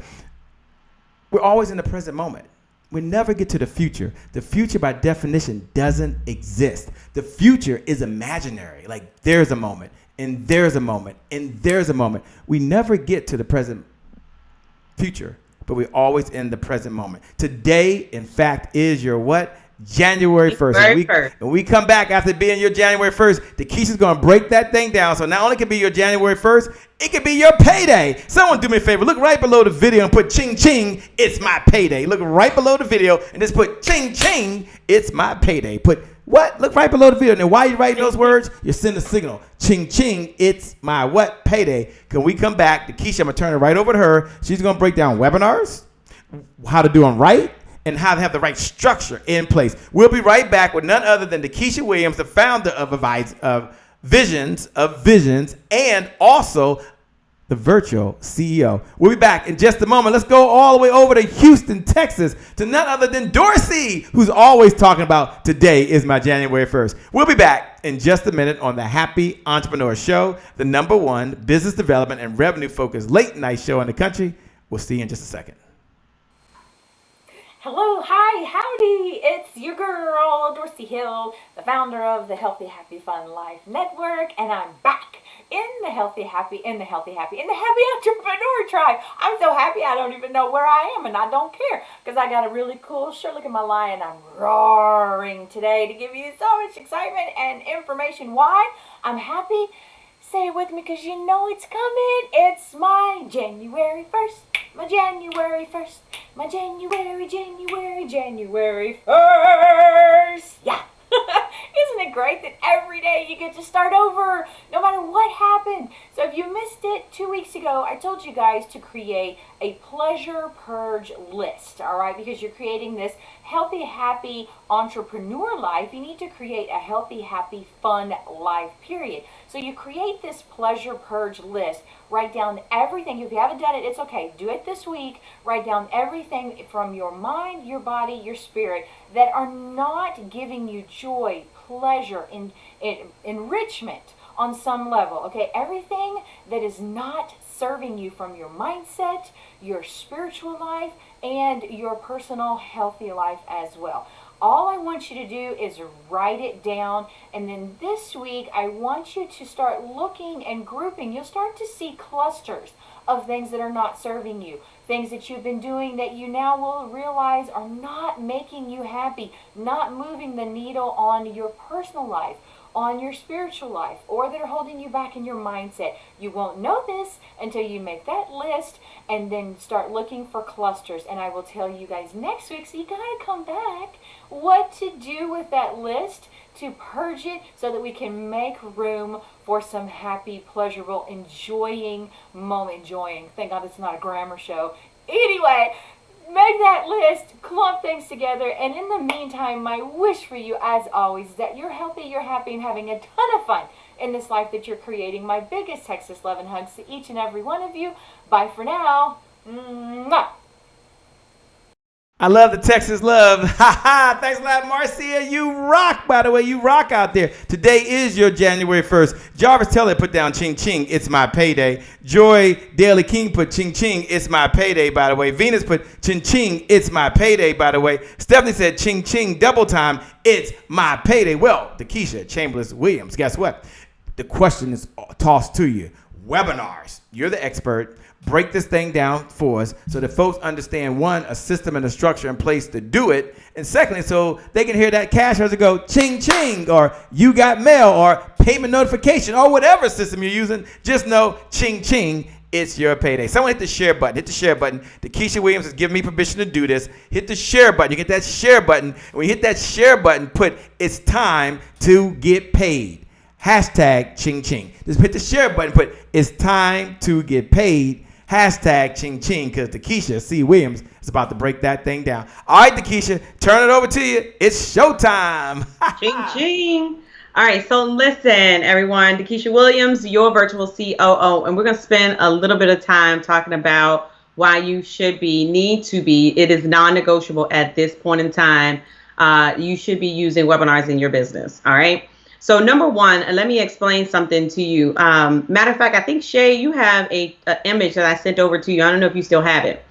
we're always in the present moment. We never get to the future. The future, by definition, doesn't exist. The future is imaginary. Like there's a moment, and there's a moment, and there's a moment. We never get to the present future, but we're always in the present moment. Today, in fact, is your what? January 1st. And we come back after being your January 1st, Dekesha's going to break that thing down. So not only can be your January 1st, it could be your payday. Someone do me a favor. Look right below the video and put ching ching, it's my payday. Look right below the video and just put ching ching, it's my payday. Put what? Look right below the video. And then while you're writing those words, you send a signal. Ching ching, it's my what? Payday. Can we come back? Dekesha, I'm going to turn it right over to her. She's going to break down webinars, how to do them right, and how to have the right structure in place. We'll be right back with none other than Dekesha Williams, the founder of Vizions, and also the Virtual CEO. We'll be back in just a moment. Let's go all the way over to Houston, Texas, to none other than Dorsey, who's always talking about today is my January 1st. We'll be back in just a minute on the Happy Entrepreneur Show, the #1 business development and revenue-focused late-night show in the country. We'll see you in just a second. Hello, hi, howdy, it's your girl, Dorsey Hill, the founder of the Healthy, Happy, Fun Life Network, and I'm back in the Healthy Entrepreneur Tribe. I'm so happy I don't even know where I am, and I don't care, because I got a really cool shirt. Look at my lion, I'm roaring today to give you so much excitement and information. Why? I'm happy. Say it with me because you know it's coming. It's my January 1st. My January 1st. My January 1st. Yeah. Isn't it great that every day you get to start over, no matter what happened? So if you missed it 2 weeks ago, I told you guys to create a pleasure purge list, all right? Because you're creating this healthy, happy entrepreneur life. You need to create a healthy, happy, fun life, period. So you create this pleasure purge list. Write down everything. If you haven't done it, it's okay. Do it this week. Write down everything from your mind, your body, your spirit that are not giving you joy, pleasure, enrichment on some level. Okay, everything that is not serving you from your mindset, your spiritual life, and your personal healthy life as well. All I want you to do is write it down, and then this week I want you to start looking and grouping. You'll start to see clusters of things that are not serving you. Things that you've been doing that you now will realize are not making you happy, not moving the needle on your personal life, on your spiritual life, or that are holding you back in your mindset. You won't know this until you make that list and then start looking for clusters. And I will tell you guys next week, so you gotta come back, what to do with that list to purge it so that we can make room for some happy, pleasurable, enjoying moment. Enjoying. Thank God it's not a grammar show. Anyway, make that list, clump things together, and in the meantime, my wish for you, as always, is that you're healthy, you're happy, and having a ton of fun in this life that you're creating. My biggest Texas love and hugs to each and every one of you. Bye for now. Mwah. I love the Texas love. Ha ha. Thanks a lot, Marcia. You rock, by the way. You rock out there. Today is your January 1st. Jarvis Teller put down ching ching. It's my payday. Joy Daly King put ching ching. It's my payday, by the way. Venus put ching ching. It's my payday, by the way. Stephanie said ching ching double time. It's my payday. Well, Dekesha Williams, guess what? The question is tossed to you. Webinars. You're the expert. Break this thing down for us so that folks understand, one, a system and a structure in place to do it, and secondly, so they can hear that cash as it go ching ching, or you got mail, or payment notification, or whatever system you're using. Just know ching ching, it's your payday. Someone hit the share button. Hit the share button. Dekesha Williams has given me permission to do this. Hit the share button. You get that share button. When you hit that share button, put it's time to get paid. Hashtag ching ching. Just hit the share button. Put it's time to get paid. Hashtag ching ching, because Dekesha C. Williams is about to break that thing down. All right, Dekesha, turn it over to you. It's showtime. Ching ching. All right, so listen, everyone. Dekesha Williams, your virtual COO, and we're going to spend a little bit of time talking about why you need to be. It is non-negotiable at this point in time. You should be using webinars in your business. All right. So number one, let me explain something to you. Matter of fact, I think, Shay, you have a image that I sent over to you. I don't know if you still have it.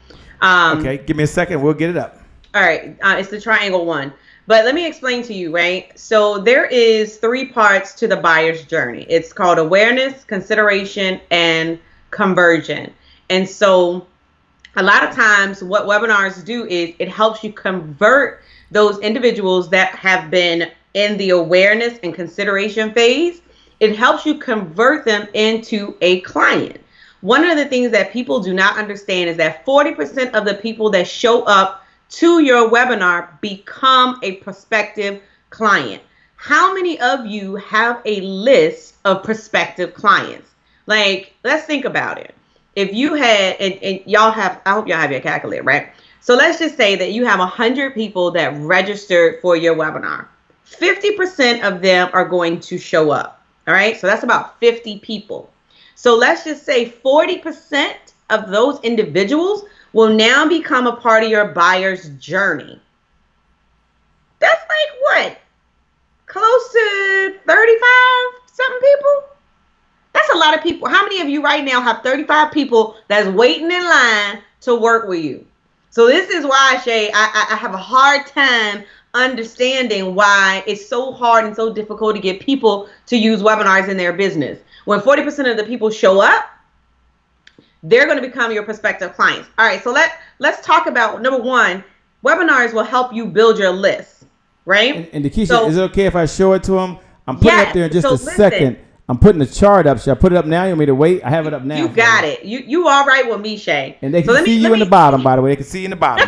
Okay, give me a second. We'll get it up. All right. It's the triangle one. But let me explain to you, right? So there is 3 parts to the buyer's journey. It's called awareness, consideration, and conversion. And so a lot of times what webinars do is it helps you convert those individuals that have been in the awareness and consideration phase. It helps you convert them into a client. One of the things that people do not understand is that 40% of the people that show up to your webinar become a prospective client. How many of you have a list of prospective clients? Like, let's think about it. If you had, and y'all have, I hope y'all have your calculator, right? So let's just say that you have 100 people that registered for your webinar. 50% of them are going to show up. All right. So that's about 50 people. So let's just say 40% of those individuals will now become a part of your buyer's journey. That's like what? Close to 35 something people? That's a lot of people. How many of you right now have 35 people that's waiting in line to work with you? So this is why, Shay, I have a hard time understanding why it's so hard and so difficult to get people to use webinars in their business. When 40% of the people show up, they're going to become your prospective clients. All right, so let's talk about number one. Webinars will help you build your list, right? And Dekesha, is it okay if I show it to them? I'm putting it up there in just a second. I'm putting the chart up. Should I put it up now? You want me to wait? I have it up now. You got it. You all right with me, Shay? And they can see you in the bottom, by the way. They can see you in the bottom.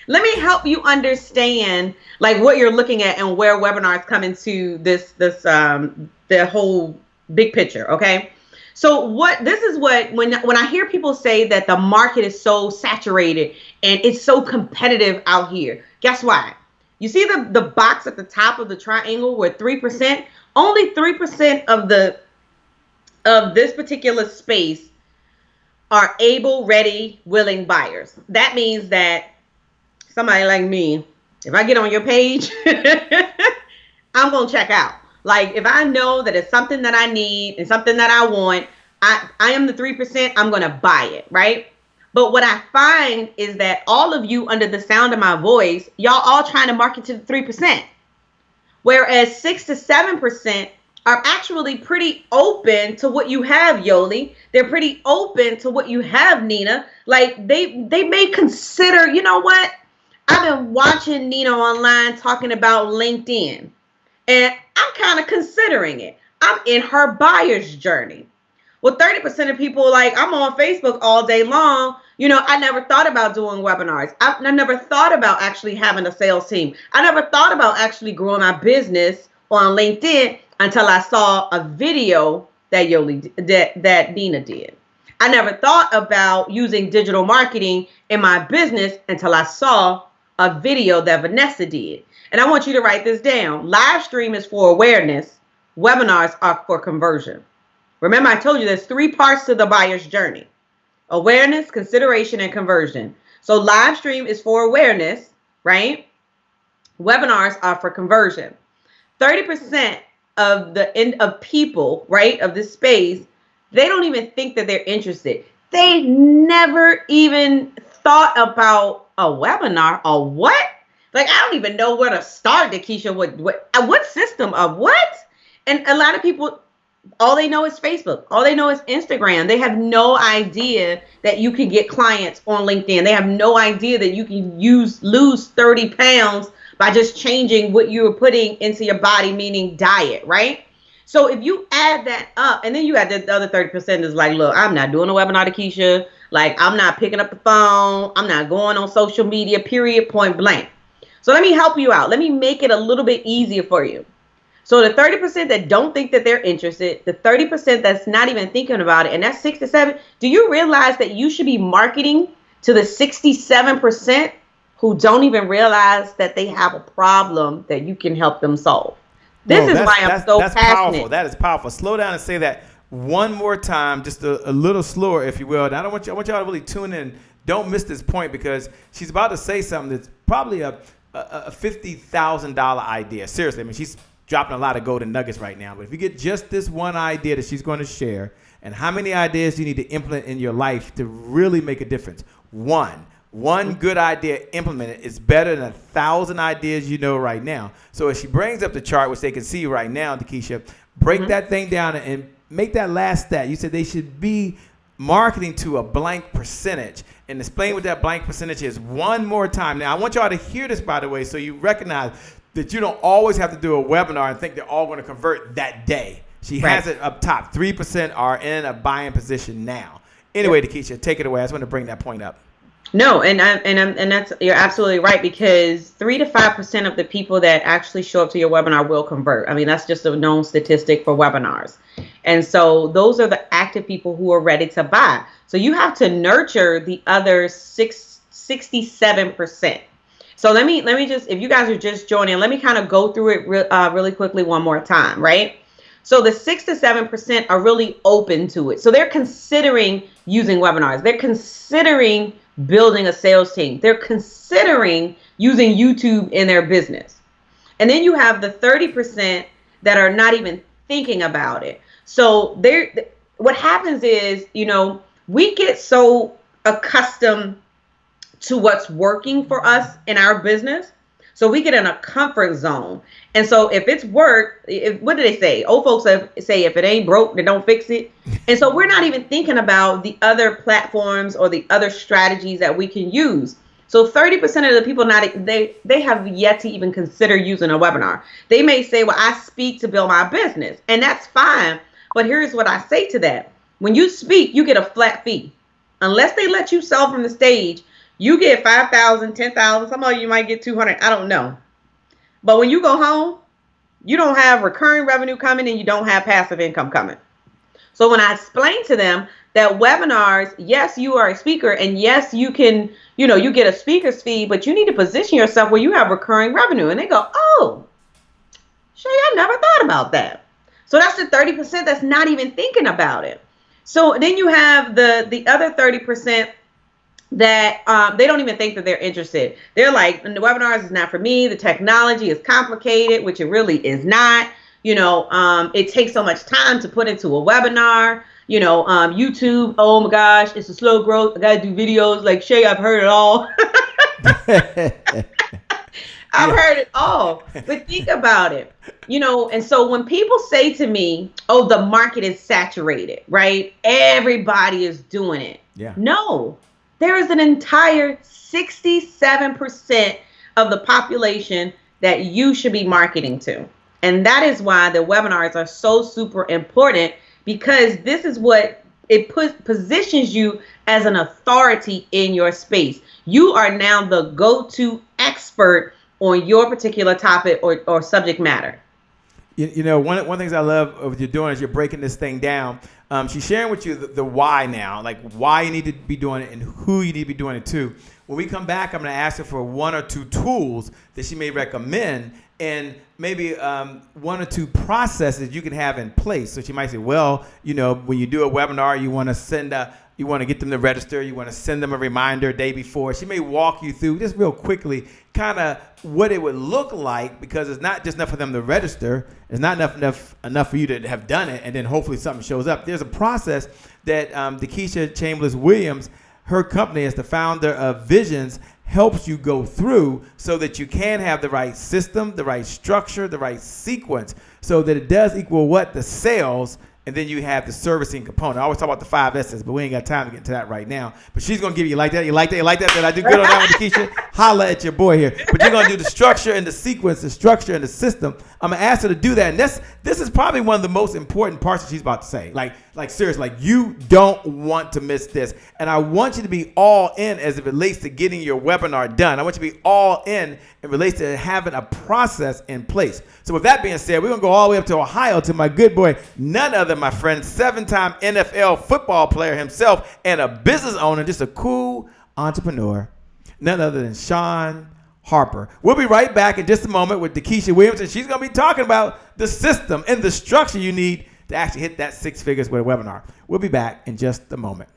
Let me help you understand like what you're looking at and where webinars come into the whole big picture. Okay. So when I hear people say that the market is so saturated and it's so competitive out here, guess why? You see the box at the top of the triangle where 3%, only 3% of this particular space are able, ready, willing buyers. That means that somebody like me, if I get on your page, I'm going to check out. Like if I know that it's something that I need and something that I want, I am the 3%, I'm going to buy it, right? But what I find is that all of you under the sound of my voice, y'all all trying to market to the 3%. Whereas 6 to 7% are actually pretty open to what you have, Yoli. They're pretty open to what you have, Nina. Like they may consider, you know what? I've been watching Nina online talking about LinkedIn, and I'm kind of considering it. I'm in her buyer's journey. Well, 30% of people, like, I'm on Facebook all day long. You know, I never thought about doing webinars. I never thought about actually having a sales team. I never thought about actually growing my business on LinkedIn until I saw a video that that Nina did. I never thought about using digital marketing in my business until I saw a video that Vanessa did. And I want you to write this down. Live stream is for awareness. Webinars are for conversion. Remember, I told you there's 3 parts to the buyer's journey: awareness, consideration, and conversion. So live stream is for awareness, right? Webinars are for conversion. 30% of the end of people, right, of this space, they don't even think that they're interested. They never even thought about a webinar or what? Like, I don't even know where to start, Dekesha. What system of what? And a lot of people, all they know is Facebook. All they know is Instagram. They have no idea that you can get clients on LinkedIn. They have no idea that you can lose 30 pounds by just changing what you were putting into your body, meaning diet, right? So if you add that up, and then you add the other 30% is like, look, I'm not doing a webinar, Dekesha. Like, I'm not picking up the phone. I'm not going on social media, period, point blank. So let me help you out. Let me make it a little bit easier for you. So the 30% that don't think that they're interested, the 30% that's not even thinking about it, and that's 6 to 7. Do you realize that you should be marketing to the 67% who don't even realize that they have a problem that you can help them solve? This is why I'm so passionate. Powerful. That is powerful. Slow down and say that one more time, just a little slower, if you will. And I want y'all to really tune in. Don't miss this point, because she's about to say something that's probably a $50,000 idea. Seriously, I mean, she's dropping a lot of golden nuggets right now. But if you get just this one idea that she's going to share, and how many ideas you need to implement in your life to really make a difference? One good idea implemented is better than 1,000 ideas you know right now. So if she brings up the chart, which they can see right now, Dekesha, break that thing down and make that last stat. You said they should be marketing to a blank percentage, and explain what that blank percentage is one more time. Now, I want y'all to hear this, by the way, so you recognize that you don't always have to do a webinar and think they're all going to convert that day. She has it up top. 3% are in a buying position now. Anyway, Dekesha, take it away. I just want to bring that point up. No, and that's, you're absolutely right, because 3 to 5% of the people that actually show up to your webinar will convert. I mean, that's just a known statistic for webinars. And so those are the active people who are ready to buy. So you have to nurture the other 67%. So let me just, if you guys are just joining, let me kind of go through it really quickly one more time, right? So the 6 to 7% are really open to it. So they're considering using webinars. They're considering building a sales team. They're considering using YouTube in their business. And then you have the 30% that are not even thinking about it. So what happens is, you know, we get so accustomed to what's working for us in our business. So we get in a comfort zone. And so if it's work, what do they say? Old folks say, if it ain't broke, then don't fix it. And so we're not even thinking about the other platforms or the other strategies that we can use. So 30% of the people they have yet to even consider using a webinar. They may say, well, I speak to build my business, and that's fine. But here's what I say to that. When you speak, you get a flat fee. Unless they let you sell from the stage, you get 5,000, 10,000. Some of you might get 200. I don't know. But when you go home, you don't have recurring revenue coming, and you don't have passive income coming. So when I explain to them that webinars, yes, you are a speaker, and yes, you can, you get a speaker's fee, but you need to position yourself where you have recurring revenue. And they go, oh, Shay, I never thought about that. So that's the 30% that's not even thinking about it. So then you have the other 30% that they don't even think that they're interested. They're like, the webinars is not for me. The technology is complicated, which it really is not. It takes so much time to put into a webinar. YouTube, oh my gosh, it's a slow growth. I gotta do videos like Shay, I've heard it all. I've heard it all. But think about it. And so when people say to me, oh, the market is saturated, right? Everybody is doing it. Yeah. No, there is an entire 67% of the population that you should be marketing to. And that is why the webinars are so super important, because this is what it positions you as an authority in your space. You are now the go-to expert on your particular topic or subject matter. One of the things I love of what you're doing is you're breaking this thing down. She's sharing with you the why now, like why you need to be doing it and who you need to be doing it to. When we come back, I'm going to ask her for 1 or 2 tools that she may recommend, and maybe 1 or 2 processes you can have in place. So she might say, well, when you do a webinar, you want to get them to register. You want to send them a reminder a day before. She may walk you through just real quickly kind of what it would look like, because it's not just enough for them to register. It's not enough for you to have done it, and then hopefully something shows up. There's a process that Dekesha Williams, her company as the founder of Vizions, helps you go through so that you can have the right system, the right structure, the right sequence, so that it does equal what? The sales. And then you have the servicing component. I always talk about the 5 S's, but we ain't got time to get into that right now. But she's going to give you like that. You like that? You like that? Did I do good on that one, Dekesha? Holla at your boy here. But you're going to do the structure and the sequence, the structure and the system. I'm going to ask her to do that. And this is probably one of the most important parts that she's about to say. Like seriously, like you don't want to miss this. And I want you to be all in as it relates to getting your webinar done. I want you to be all in relates to having a process in place. So with that being said, we're going to go all the way up to Ohio to my good boy, none other, my friend, 7-time NFL football player himself and a business owner, just a cool entrepreneur, none other than Sean Harper. We'll be right back in just a moment with Dekesha Williams, and she's going to be talking about the system and the structure you need to actually hit that 6 figures with a webinar. We'll be back in just a moment.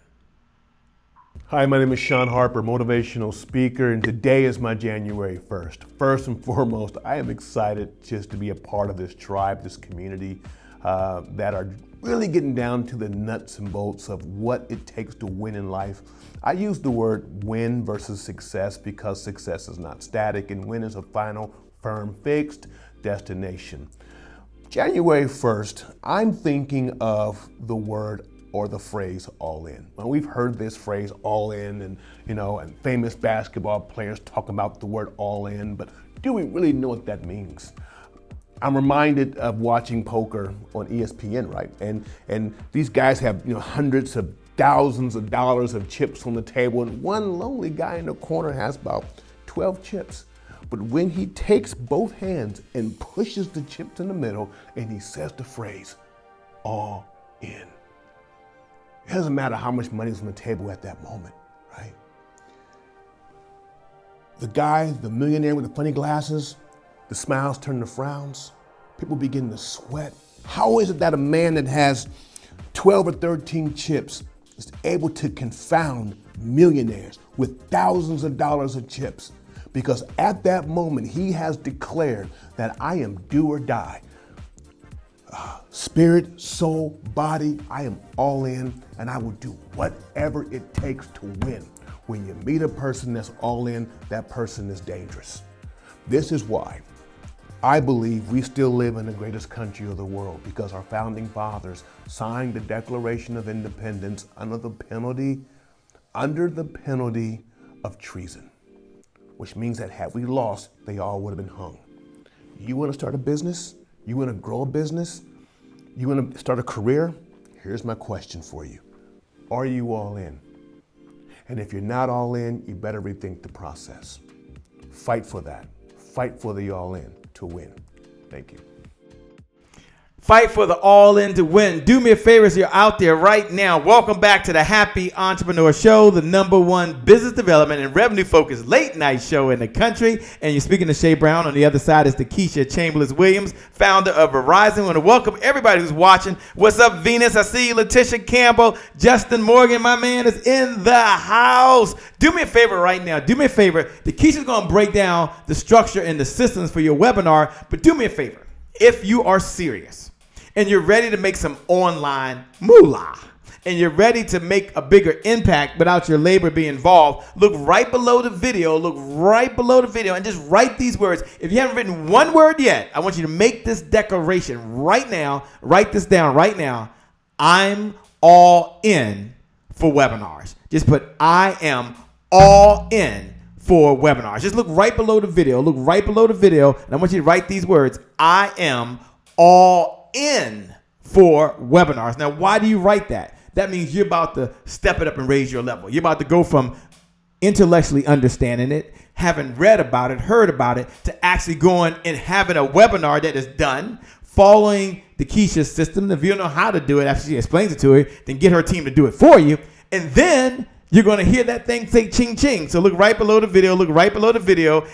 Hi, my name is Sean Harper, motivational speaker, and today is my January 1st. First and foremost, I am excited just to be a part of this tribe, this community that are really getting down to the nuts and bolts of what it takes to win in life. I use the word win versus success because success is not static and win is a final, firm, fixed destination. January 1st, I'm thinking of the word or the phrase all in. Well, we've heard this phrase all in and famous basketball players talk about the word all in, but do we really know what that means? I'm reminded of watching poker on ESPN, right? And these guys have hundreds of thousands of dollars of chips on the table, and one lonely guy in the corner has about 12 chips. But when he takes both hands and pushes the chips in the middle and he says the phrase, all in. It doesn't matter how much money is on the table at that moment, right? The guy, the millionaire with the funny glasses, the smiles turn to frowns. People begin to sweat. How is it that a man that has 12 or 13 chips is able to confound millionaires with thousands of dollars of chips? Because at that moment, he has declared that I am do or die. Spirit, soul, body, I am all in, and I will do whatever it takes to win. When you meet a person that's all in, that person is dangerous. This is why I believe we still live in the greatest country of the world, because our founding fathers signed the Declaration of Independence under the penalty of treason, which means that had we lost, they all would have been hung. You want to start a business? You want to grow a business? You want to start a career? Here's my question for you. Are you all in? And if you're not all in, you better rethink the process. Fight for that. Fight for the all in to win. Thank you. Fight for the all in to win. Do me a favor as you're out there right now. Welcome back to the Happy Entrepreneur Show, the #1 business development and revenue focused late night show in the country. And you're speaking to Shay Brown. On the other side is Dekesha Williams, founder of Verizon. I want to welcome everybody who's watching. What's up, Venus? I see you. Letitia Campbell, Justin Morgan, my man, is in the house. Do me a favor right now. Do me a favor. Dekesha's going to break down the structure and the systems for your webinar. But do me a favor. If you are serious and you're ready to make some online moolah, and you're ready to make a bigger impact without your labor being involved, look right below the video, and just write these words. If you haven't written one word yet, I want you to make this declaration right now. Write this down right now. I'm all in for webinars. Just put I am all in for webinars. Just look right below the video. And I want you to write these words. I am all in for webinars. Now, why do you write that? That means you're about to step it up and raise your level. You're about to go from intellectually understanding it, having read about it, heard about it, to actually going and having a webinar that is done, following Dekesha's system. If you don't know how to do it after she explains it to her, then get her team to do it for you. And then you're going to hear that thing say ching ching. So look right below the video,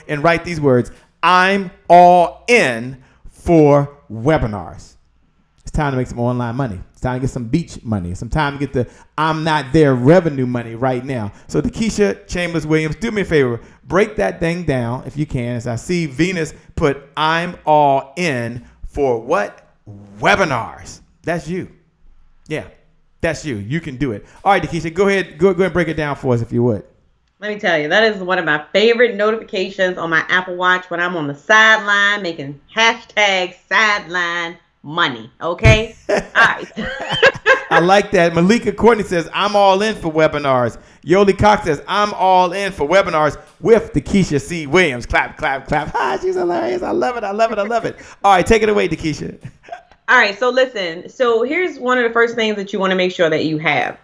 and write these words. I'm all in for webinars. It's time to make some online money. It's time to get some beach money. It's time to get the I'm not there revenue money right now. So Dekesha Chambers Williams, do me a favor. Break that thing down if you can. As I see Venus put I'm all in for what? Webinars. That's you. Yeah, that's you. You can do it. All right, Dekesha, go ahead and break it down for us if you would. Let me tell you, that is one of my favorite notifications on my Apple Watch when I'm on the sideline making hashtag sideline money. Okay? All right. I like that. Malika Courtney says, I'm all in for webinars. Yoli Cox says, I'm all in for webinars with Dekesha C. Williams. Clap, clap, clap. Ah, she's hilarious. I love it. All right, take it away, Dekesha. All right, so listen. So here's one of the first things that you want to make sure that you have.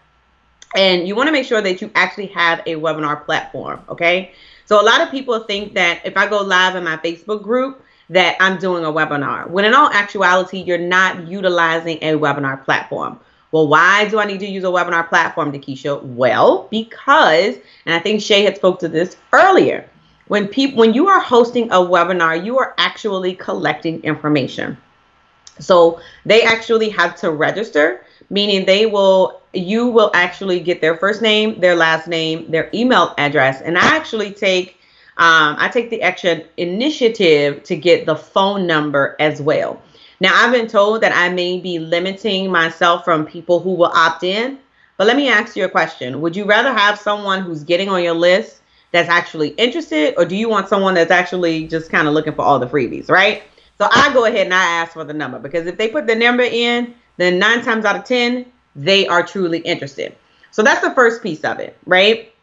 And you want to make sure that you actually have a webinar platform, okay? So a lot of people think that if I go live in my Facebook group, that I'm doing a webinar, when in all actuality, you're not utilizing a webinar platform. Well, why do I need to use a webinar platform, Dekesha? Well, because, and I think Shay had spoke to this earlier, when you are hosting a webinar, you are actually collecting information. So they actually have to register, meaning you will actually get their first name, their last name, their email address. And I actually take the extra initiative to get the phone number as well. Now, I've been told that I may be limiting myself from people who will opt in, but let me ask you a question. Would you rather have someone who's getting on your list that's actually interested, or do you want someone that's actually just kind of looking for all the freebies, right? So I go ahead and I ask for the number, because if they put the number in, then 9 times out of 10, they are truly interested. So that's the first piece of it, right?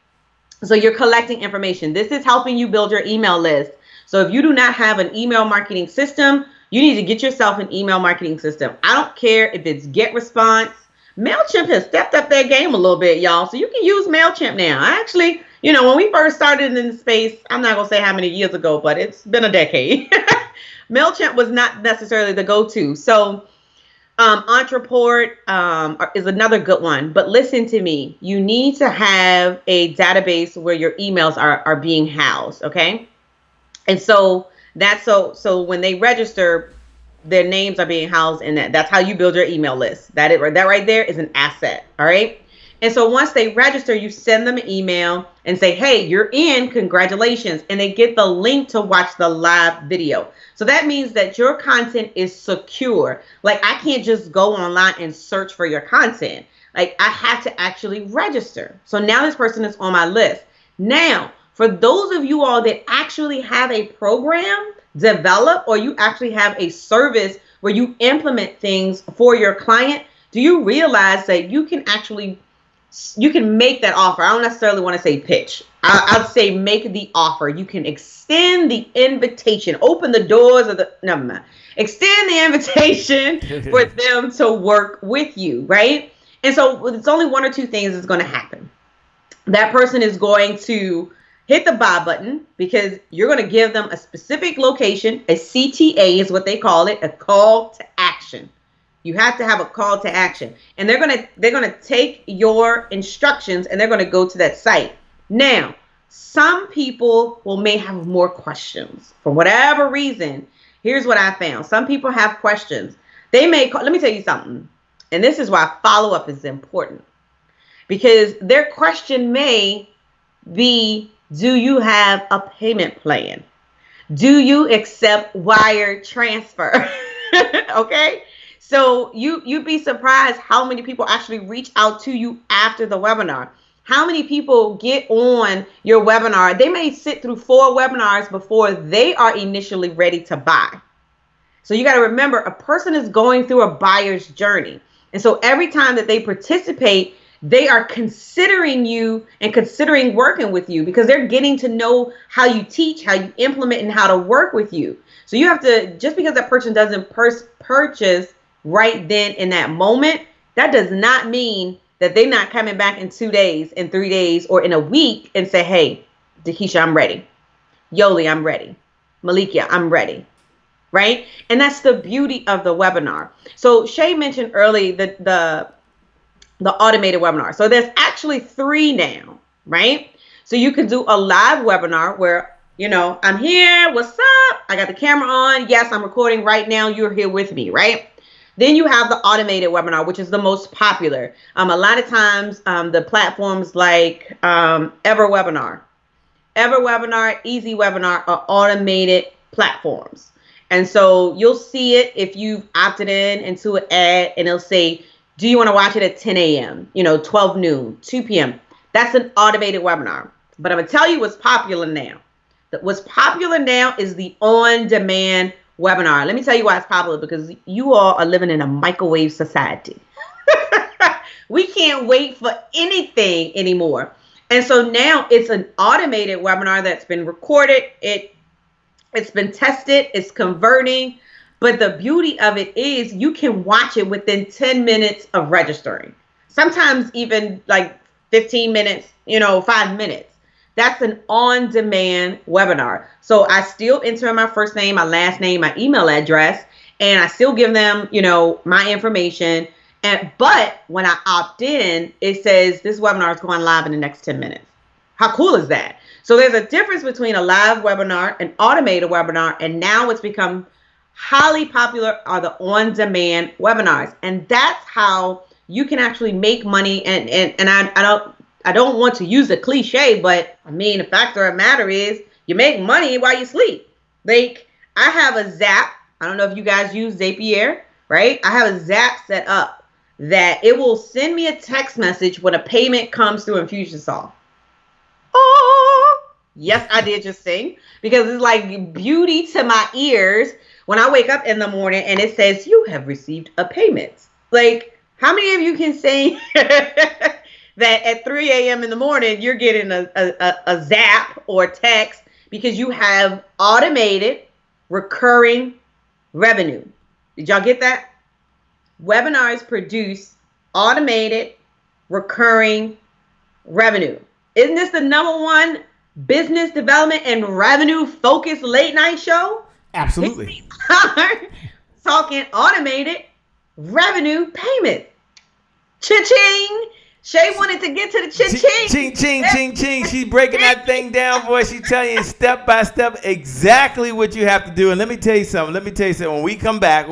So you're collecting information. This is helping you build your email list. So if you do not have an email marketing system, you need to get yourself an email marketing system. I don't care if it's GetResponse. MailChimp has stepped up their game a little bit, y'all. So you can use MailChimp now. I actually, when we first started in the space, I'm not going to say how many years ago, but it's been a decade. MailChimp was not necessarily the go-to. So Entreport is another good one. But listen to me. You need to have a database where your emails are being housed, okay? And so that's so when they register, their names are being housed in that. That's how you build your email list. That right there is an asset, all right? And so once they register, you send them an email and say, hey, you're in, congratulations. And they get the link to watch the live video. So that means that your content is secure. Like, I can't just go online and search for your content. Like, I have to actually register. So now this person is on my list. Now, for those of you all that actually have a program developed, or you actually have a service where you implement things for your client, do you realize that you can make that offer? I don't necessarily want to say pitch. I'd say make the offer. You can extend the invitation, open the doors of extend the invitation for them to work with you, right? And so it's only one or two things that's going to happen. That person is going to hit the buy button, because you're going to give them a specific location. A CTA is what they call it, a call to action. You have to have a call to action, and they're going to take your instructions and they're going to go to that site. Now, some people may have more questions for whatever reason. Here's what I found. Some people have questions. They may call, let me tell you something. And this is why follow-up is important, because their question may be, do you have a payment plan? Do you accept wire transfer? Okay. So you'd be surprised how many people actually reach out to you after the webinar. How many people get on your webinar? They may sit through 4 webinars before they are initially ready to buy. So you got to remember, a person is going through a buyer's journey. And so every time that they participate, they are considering you and considering working with you because they're getting to know how you teach, how you implement, and how to work with you. So you have to, just because that person doesn't purchase right then in that moment, that does not mean that they're not coming back in 2 days, in 3 days, or in a week and say, hey, Dekesha, I'm ready. Yoli, I'm ready. Malikia, I'm ready. Right? And that's the beauty of the webinar. So Shay mentioned early the automated webinar. So there's actually 3 now, right? So you can do a live webinar where, you know, I'm here. What's up? I got the camera on. Yes, I'm recording right now. You're here with me, right? Then you have the automated webinar, which is the most popular. A lot of times the platforms like EverWebinar, Easy Webinar are automated platforms. And so you'll see it if you've opted into an ad and it'll say, do you want to watch it at 10 a.m., 12 noon, 2 p.m. That's an automated webinar. But I'm going to tell you what's popular now. What's popular now is the on-demand webinar. Let me tell you why it's popular, because you all are living in a microwave society. We can't wait for anything anymore. And so now it's an automated webinar that's been recorded. It's been tested. It's converting. But the beauty of it is you can watch it within 10 minutes of registering. Sometimes even like 15 minutes, 5 minutes. That's an on-demand webinar. So I still enter my first name, my last name, my email address, and I still give them, my information. But when I opt in, it says this webinar is going live in the next 10 minutes. How cool is that? So there's a difference between a live webinar, an automated webinar, and now it's become highly popular are the on-demand webinars. And that's how you can actually make money. And I don't want to use a cliche, but I mean, the fact of the matter is you make money while you sleep. Like, I have a Zap. I don't know if you guys use Zapier, right? I have a Zap set up that it will send me a text message when a payment comes through Infusionsoft. Oh, yes, I did just sing, because it's like beauty to my ears when I wake up in the morning and it says you have received a payment. Like, how many of you can say that at 3 a.m. in the morning, you're getting a zap or text because you have automated recurring revenue? Did y'all get that? Webinars produce automated recurring revenue. Isn't this the #1 business development and revenue focused late night show? Absolutely. Talking automated revenue payment. Cha-ching. Shay wanted to get to the cha-ching. Ching, ching, ching, ching. She's breaking that thing down, boy. She's telling you step by step exactly what you have to do. And let me tell you something. When we come back,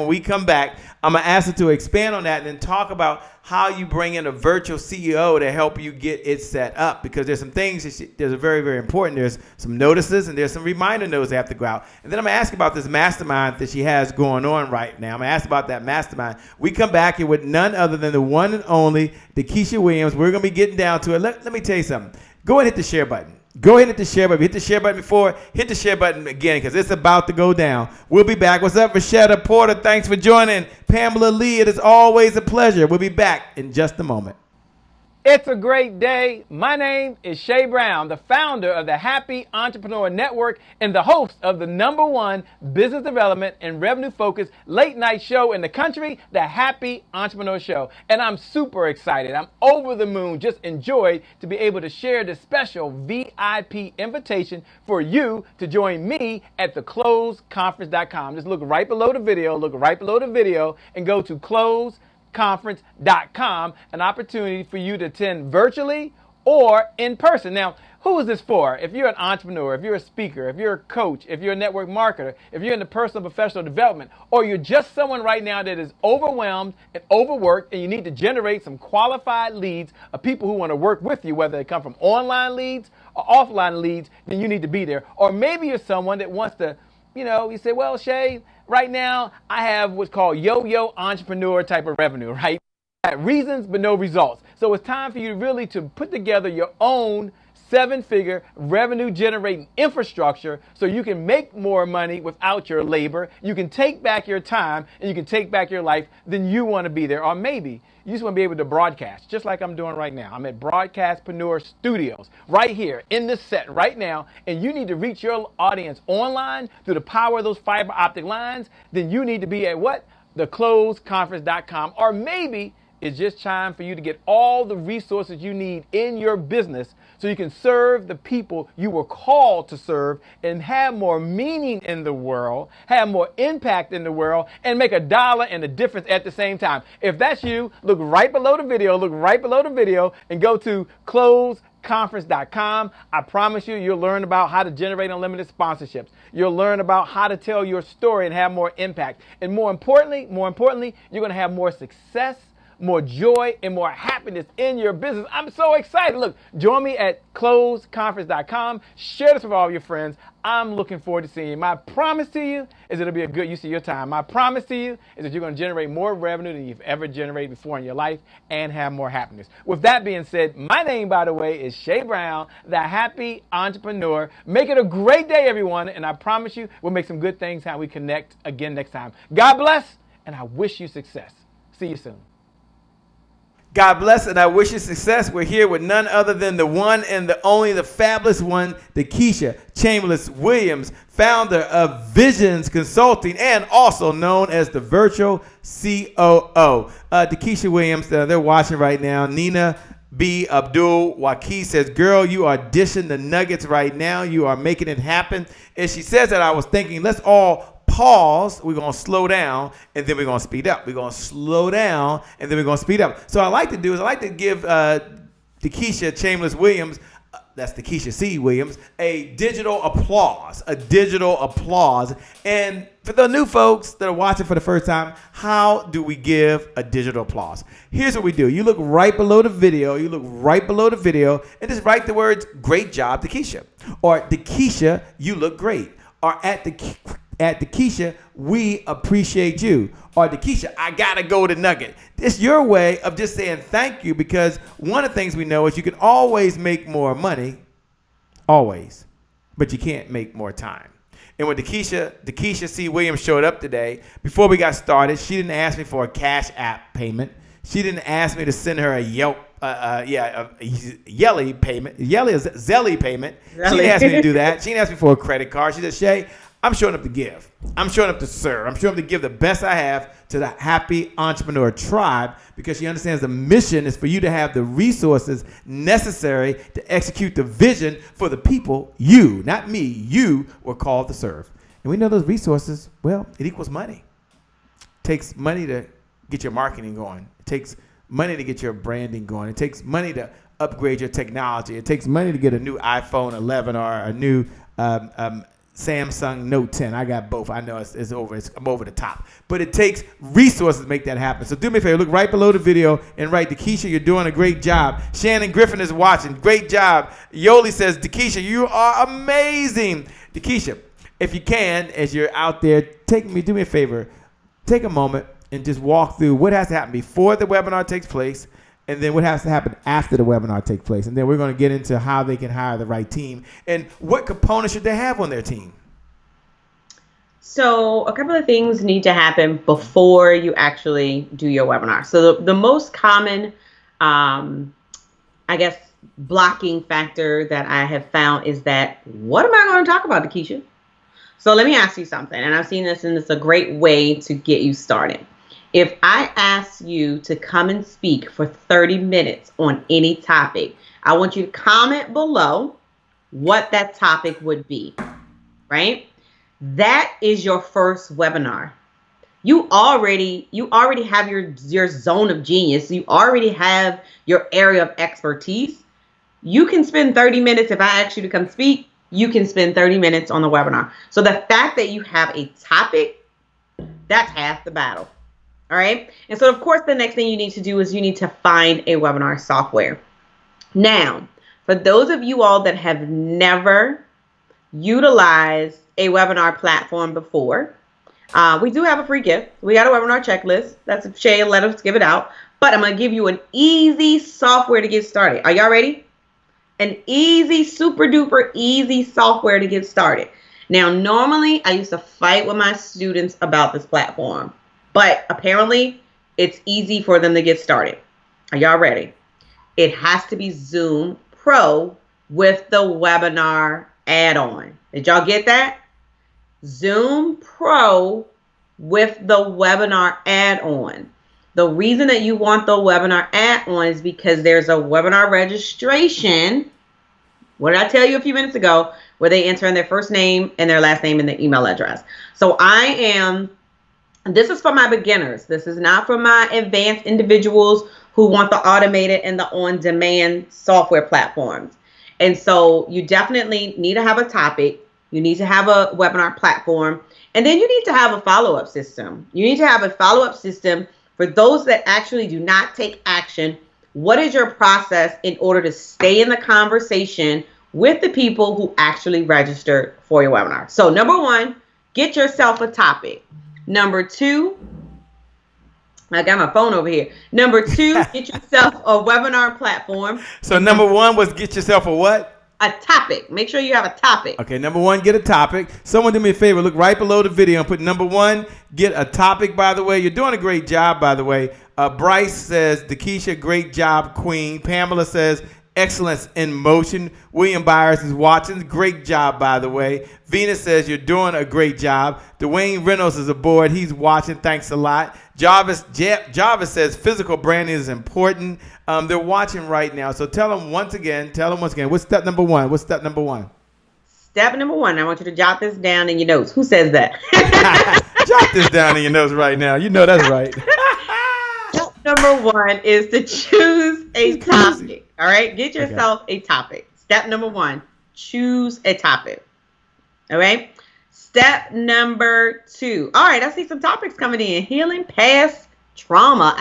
I'm going to ask her to expand on that and then talk about how you bring in a virtual CEO to help you get it set up. Because there's some things that are very, very important. There's some notices and there's some reminder notes that have to go out. And then I'm going to ask about this mastermind that she has going on right now. I'm going to ask about that mastermind. We come back here with none other than the one and only Dekesha Williams. We're going to be getting down to it. Let me tell you something. Go ahead and hit the share button. Go ahead and hit the share button. Hit the share button before. Hit the share button again, because it's about to go down. We'll be back. What's up, Rashetta Porter? Thanks for joining. Pamela Lee, it is always a pleasure. We'll be back in just a moment. It's a great day. My name is Shay Brown, the founder of the Happy Entrepreneur Network and the host of the #1 business development and revenue focused late night show in the country, the Happy Entrepreneur Show. And I'm super excited. I'm over the moon, just enjoyed to be able to share this special VIP invitation for you to join me at thecloseconference.com. Just look right below the video, and go to closeconference.com, an opportunity for you to attend virtually or in person. Now, who is this for? If you're an entrepreneur, if you're a speaker, if you're a coach, if you're a network marketer, if you're in the personal professional development, or you're just someone right now that is overwhelmed and overworked and you need to generate some qualified leads of people who want to work with you, whether they come from online leads or offline leads, then you need to be there. Or maybe you're someone that wants to, you say, well, Shay, right now, I have what's called yo-yo entrepreneur type of revenue, right? Reasons but no results. So it's time for you really to put together your own 7-figure revenue generating infrastructure so you can make more money without your labor. You can take back your time and you can take back your life. Then you want to be there. Or maybe you just want to be able to broadcast just like I'm doing right now. I'm at Broadcastpreneur Studios right here in this set right now. And you need to reach your audience online through the power of those fiber optic lines. Then you need to be at what? thecloseconference.com. Or maybe it's just time for you to get all the resources you need in your business so you can serve the people you were called to serve and have more meaning in the world, have more impact in the world, and make $1 and a difference at the same time. If that's you, look right below the video, and go to closeconference.com. I promise you'll learn about how to generate unlimited sponsorships. You'll learn about how to tell your story and have more impact. And more importantly, you're going to have more success, more joy, and more happiness in your business. I'm so excited. Look, join me at closeconference.com. Share this with all your friends. I'm looking forward to seeing you. My promise to you is it'll be a good use of your time. My promise to you is that you're going to generate more revenue than you've ever generated before in your life and have more happiness. With that being said, my name, by the way, is Shay Brown, the Happy Entrepreneur. Make it a great day, everyone, and I promise you we'll make some good things how we connect again next time. God bless, and I wish you success. See you soon. God bless, and I wish you success. We're here with none other than the one and the only, the fabulous one, Dekesha Williams, founder of Vizions Consulting and also known as the Virtual COO. Dekesha Williams, they're watching right now. Nina B. Abdul Waqi says, girl, you are dishing the nuggets right now. You are making it happen. And she says that, I was thinking, let's all pause, we're going to slow down, and then we're going to speed up. We're going to slow down, and then we're going to speed up. So I like to give Dekesha Williams, that's Dekesha C. Williams, a digital applause. And for the new folks that are watching for the first time, how do we give a digital applause? Here's what we do. You look right below the video, and just write the words, great job, Dekesha. Or Dekesha, you look great. Or at Dekesha, we appreciate you. Or Dekesha, I gotta go to Nugget. It's your way of just saying thank you, because one of the things we know is you can always make more money, always, but you can't make more time. And when Dekesha C. Williams showed up today, before we got started, she didn't ask me for a Cash App payment. She didn't ask me to send her a Yelp, Yelly payment. Yelly is Zelly payment. She didn't ask me to do that. She didn't ask me for a credit card. She said, Shay, I'm showing up to give. I'm showing up to serve. I'm showing up to give the best I have to the Happy Entrepreneur Tribe, because she understands the mission is for you to have the resources necessary to execute the vision for the people you, not me, you were called to serve. And we know those resources, well, it equals money. It takes money to get your marketing going. It takes money to get your branding going. It takes money to upgrade your technology. It takes money to get a new iPhone 11 or a new Samsung Note 10. I got both. I know it's over. I'm over the top. But it takes resources to make that happen. So do me a favor. Look right below the video and write, Dekesha, you're doing a great join. Shannon Griffin is watching. Great job. Yoli says, Dekesha, you are amazing. Dekesha, if you can, as you're out there, do me a favor. Take a moment and just walk through what has to happen before the webinar takes place, and then what has to happen after the webinar takes place. And then we're going to get into how they can hire the right team and what components should they have on their team. So a couple of things need to happen before you actually do your webinar. So the most common, blocking factor that I have found is that, what am I going to talk about, Dekesha? So let me ask you something. And I've seen this, and it's a great way to get you started. If I ask you to come and speak for 30 minutes on any topic, I want you to comment below what that topic would be, right? That is your first webinar. You already have your zone of genius. You already have your area of expertise. You can spend 30 minutes. If I ask you to come speak, you can spend 30 minutes on the webinar. So the fact that you have a topic, that's half the battle. All right. And so, of course, the next thing you need to do is you need to find a webinar software. Now, for those of you all that have never utilized a webinar platform before, We do have a free gift. We got a webinar checklist. That's if Shay let us give it out. But I'm going to give you an easy software to get started. Are y'all ready? An easy, super duper easy software to get started. Now, normally I used to fight with my students about this platform, but apparently it's easy for them to get started. Are y'all ready? It has to be Zoom Pro with the webinar add-on. Did y'all get that? Zoom Pro with the webinar add-on. The reason that you want the webinar add-on is because there's a webinar registration. What did I tell you a few minutes ago? Where they enter in their first name and their last name and their email address. So this is for my beginners. This is not for my advanced individuals who want the automated and the on-demand software platforms. And so you definitely need to have a topic. You need to have a webinar platform. And then you need to have a follow-up system. You need to have a follow-up system for those that actually do not take action. What is your process in order to stay in the conversation with the people who actually registered for your webinar? So number one, get yourself a topic. Number two, I got my phone over here. Number two, get yourself a webinar platform. So number one was get yourself a what? A topic. Make sure you have a topic. Okay, number one, get a topic. Someone do me a favor. Look right below the video and put number one, get a topic, by the way. You're doing a great job, by the way. Bryce says, Dekesha, great job, queen. Pamela says, excellence in motion. William Byers is watching. Great job, by the way. Venus says, you're doing a great job. Dwayne Reynolds is aboard. He's watching. Thanks a lot. Jarvis says, physical branding is important. They're watching right now. So tell them once again. What's step number one? Step number one, I want you to jot this down in your notes. Who says that? Jot this down in your notes right now. You know that's right. Step number one is to choose a topic. All right? Get yourself a topic. Step number one, choose a topic. All right? Step number two. All right, I see some topics coming in. Healing past trauma,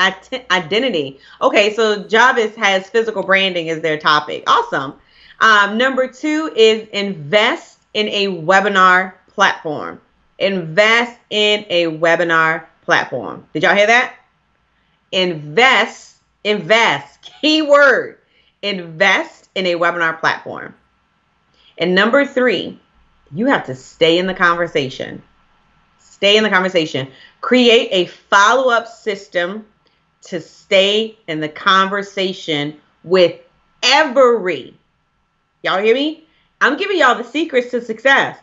identity. Okay, so Jarvis has physical branding as their topic. Awesome. Number two is invest in a webinar platform. Invest in a webinar platform. Did y'all hear that? Invest, keyword, invest in a webinar platform. And number three, you have to stay in the conversation. Stay in the conversation. Create a follow-up system to stay in the conversation with y'all hear me? I'm giving y'all the secrets to success.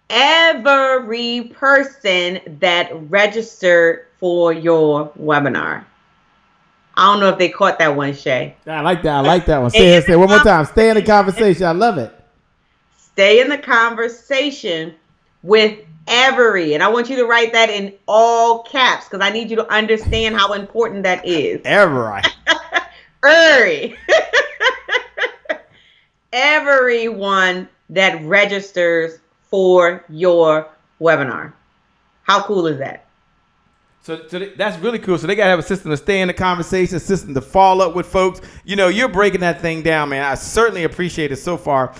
Every person that registered for your webinar. I don't know if they caught that one, Shay. I like that one. Say it one more time. Stay in the conversation. I love it. Stay in the conversation with every, and I want you to write that in all caps because I need you to understand how important that is. Everyone that registers for your webinar. How cool is that? So that's really cool. So they got to have a system to stay in the conversation, a system to follow up with folks. You know, you're breaking that thing down, man. I certainly appreciate it so far.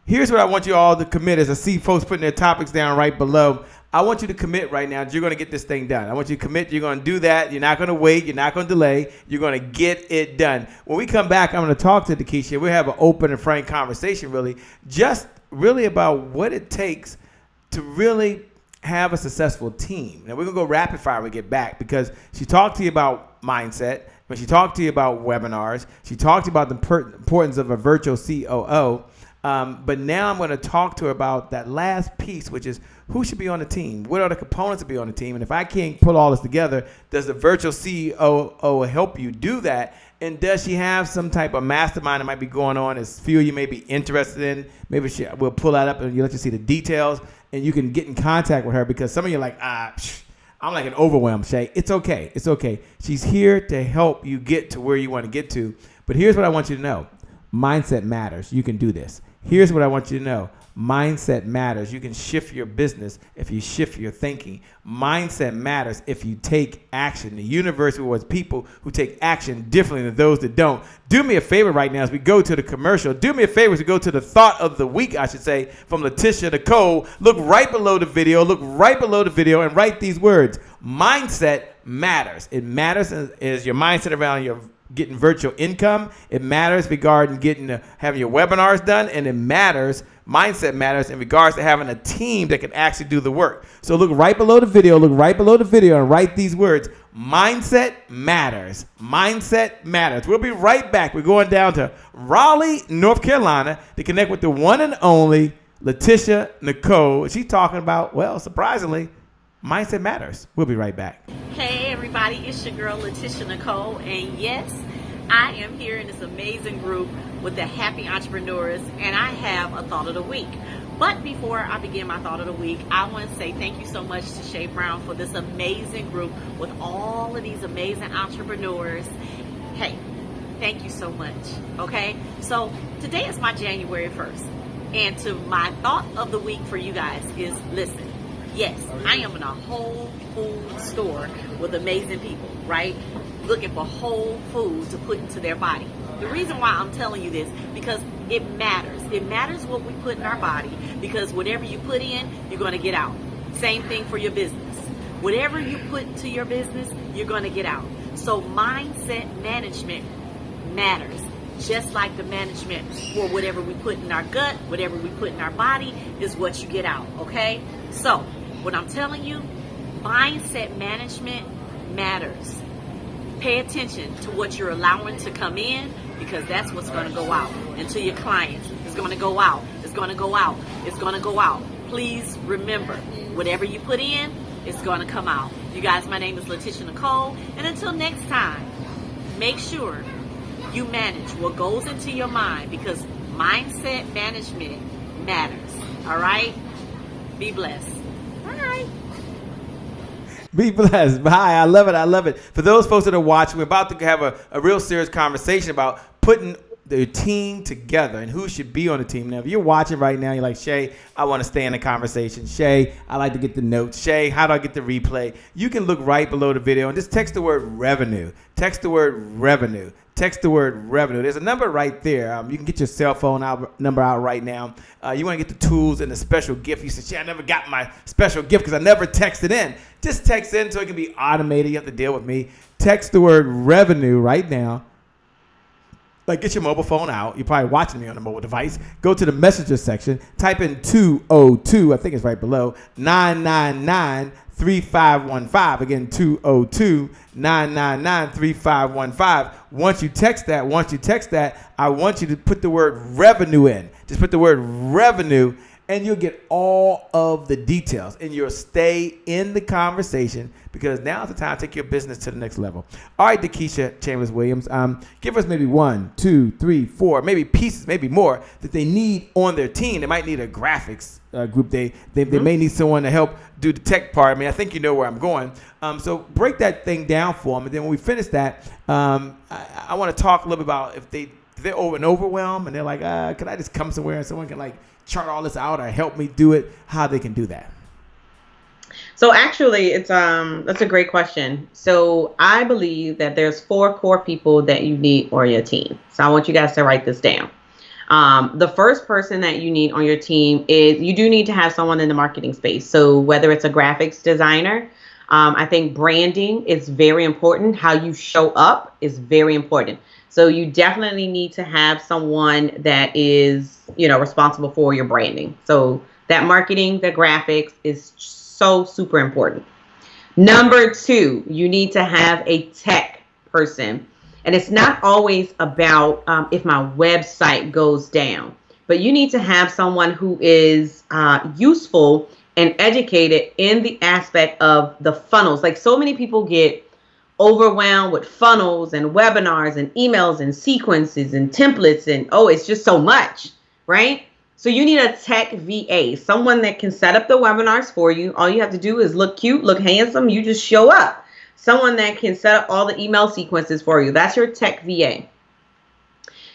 Here's what I want you all to commit as I see folks putting their topics down right below. I want you to commit right now that you're going to get this thing done. I want you to commit. You're going to do that. You're not going to wait. You're not going to delay. You're going to get it done. When we come back, I'm going to talk to Dekesha. We'll have an open and frank conversation, just about what it takes to really have a successful team. Now, we're going to go rapid fire when we get back because she talked to you about mindset. When she talked to you about webinars, she talked to you about the importance of a virtual COO. But now I'm going to talk to her about that last piece, which is who should be on the team? What are the components to be on the team? And if I can't put all this together, does the virtual COO help you do that? And does she have some type of mastermind that might be going on as few you may be interested in? Maybe we'll pull that up and let you see the details and you can get in contact with her because some of you are like, I'm like an overwhelmed, Shay. It's okay. It's okay. She's here to help you get to where you want to get to. But here's what I want you to know. Mindset matters. You can do this. Here's what I want you to know. Mindset matters. You can shift your business if you shift your thinking. Mindset matters if you take action. The universe rewards people who take action differently than those that don't. Do me a favor right now as we go to the commercial. Do me a favor as we go to the thought of the week, I should say, from Letitia Nicole. Look right below the video. Look right below the video and write these words. Mindset matters. It matters is your mindset around your getting virtual income. It matters regarding having your webinars done, and it matters. Mindset matters in regards to having a team that can actually do the work. So look right below the video. Look right below the video and write these words. Mindset matters. Mindset matters. We'll be right back. We're going down to Raleigh, North Carolina, to connect with the one and only Letitia Nicole. She's talking about, well, surprisingly, mindset matters. We'll be right back. Hey everybody, it's your girl Letitia Nicole, and yes, I am here in this amazing group with the happy entrepreneurs, and I have a thought of the week. But before I begin my thought of the week, I want to say thank you so much to Shay Brown for this amazing group with all of these amazing entrepreneurs. Hey, thank you so much, okay? So today is my January 1st, and to my thought of the week for you guys is, listen, yes, I am in a whole food store with amazing people, right? Looking for whole food to put into their body. The reason why I'm telling you this, because it matters. It matters what we put in our body, because whatever you put in, you're going to get out. Same thing for your business. Whatever you put into your business, you're going to get out. So mindset management matters. Just like the management for whatever we put in our gut, whatever we put in our body is what you get out, okay? So what I'm telling you, mindset management matters. Pay attention to what you're allowing to come in, because that's what's going to go out. And to your clients, it's going to go out. It's going to go out. It's going to go out. Please remember, whatever you put in, it's going to come out. You guys, my name is Letitia Nicole. And until next time, make sure you manage what goes into your mind, because mindset management matters. All right? Be blessed. Bye. Be blessed. Bye. I love it. I love it. For those folks that are watching, we're about to have a real serious conversation about putting the team together and who should be on the team. Now, if you're watching right now, you're like, Shay, I want to stay in the conversation. Shay, I like to get the notes. Shay, how do I get the replay? You can look right below the video and just text the word revenue. Text the word revenue. Text the word revenue. There's a number right there. You can get your cell phone number out right now. You want to get the tools and the special gift. You said, Shay, I never got my special gift because I never texted in. Just text in so it can be automated. You have to deal with me. Text the word revenue right now. Like, get your mobile phone out. You're probably watching me on a mobile device. Go to the messenger section. Type in 202. I think it's right below. 999-3515. Again, 202-999-3515. Once you text that, I want you to put the word revenue in. Just put the word revenue, and you'll get all of the details, and you'll stay in the conversation, because now is the time to take your business to the next level. All right, Dekesha Williams, give us maybe 1, 2, 3, 4, maybe pieces, maybe more that they need on their team. They might need a graphics group. They may need someone to help do the tech part. I mean, I think you know where I'm going. So break that thing down for them, and then when we finish that, I want to talk a little bit about if they're overwhelmed and they're like, can I just come somewhere and someone can like chart all this out or help me do it, how they can do that. So actually, it's that's a great question. So I believe that there's 4 core people that you need on your team. So I want you guys to write this down. The first person that you need on your team is, you do need to have someone in the marketing space. So whether it's a graphics designer, I think branding is very important. How you show up is very important. So you definitely need to have someone that is, responsible for your branding. So that marketing, the graphics is so super important. Number 2, you need to have a tech person. And it's not always about if my website goes down, but you need to have someone who is useful and educated in the aspect of the funnels. Like, so many people get overwhelmed with funnels and webinars and emails and sequences and templates, and it's just so much, right? So you need a tech VA, someone that can set up the webinars for you. All you have to do is look cute, look handsome. You just show up. Someone that can set up all the email sequences for you. That's your tech VA.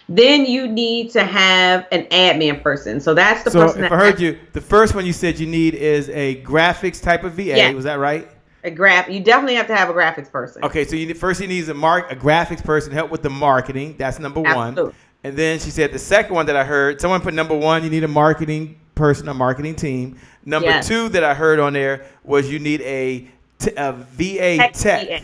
Then you need to have an admin person. So that's the person. So if I heard you, the first one you said you need is a graphics type of VA. Yeah. Was that right? You definitely have to have a graphics person. Okay, so first he needs a graphics person, help with the marketing. That's number Absolutely. one. And then she said the second one that I heard, someone put number one, you need a marketing person, a marketing team. Number two that I heard on there was you need a VA tech. VA.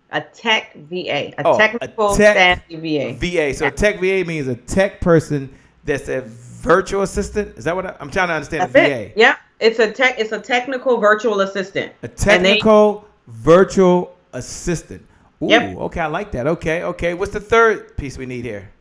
A tech VA, technical savvy VA. VA. So a tech VA means a tech person that's a virtual assistant. Is that what I'm trying to understand? That's VA. Yeah, it's a technical virtual assistant. A technical virtual assistant. Ooh, okay, I like that. Okay. What's the third piece we need here?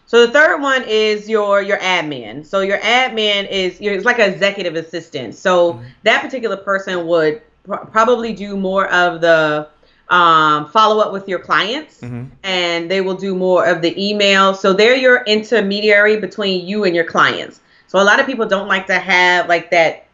So the third one is your admin. So your admin is it's like an executive assistant. So that particular person would probably do more of the follow up with your clients, and they will do more of the email. So they're your intermediary between you and your clients. So a lot of people don't like to have like that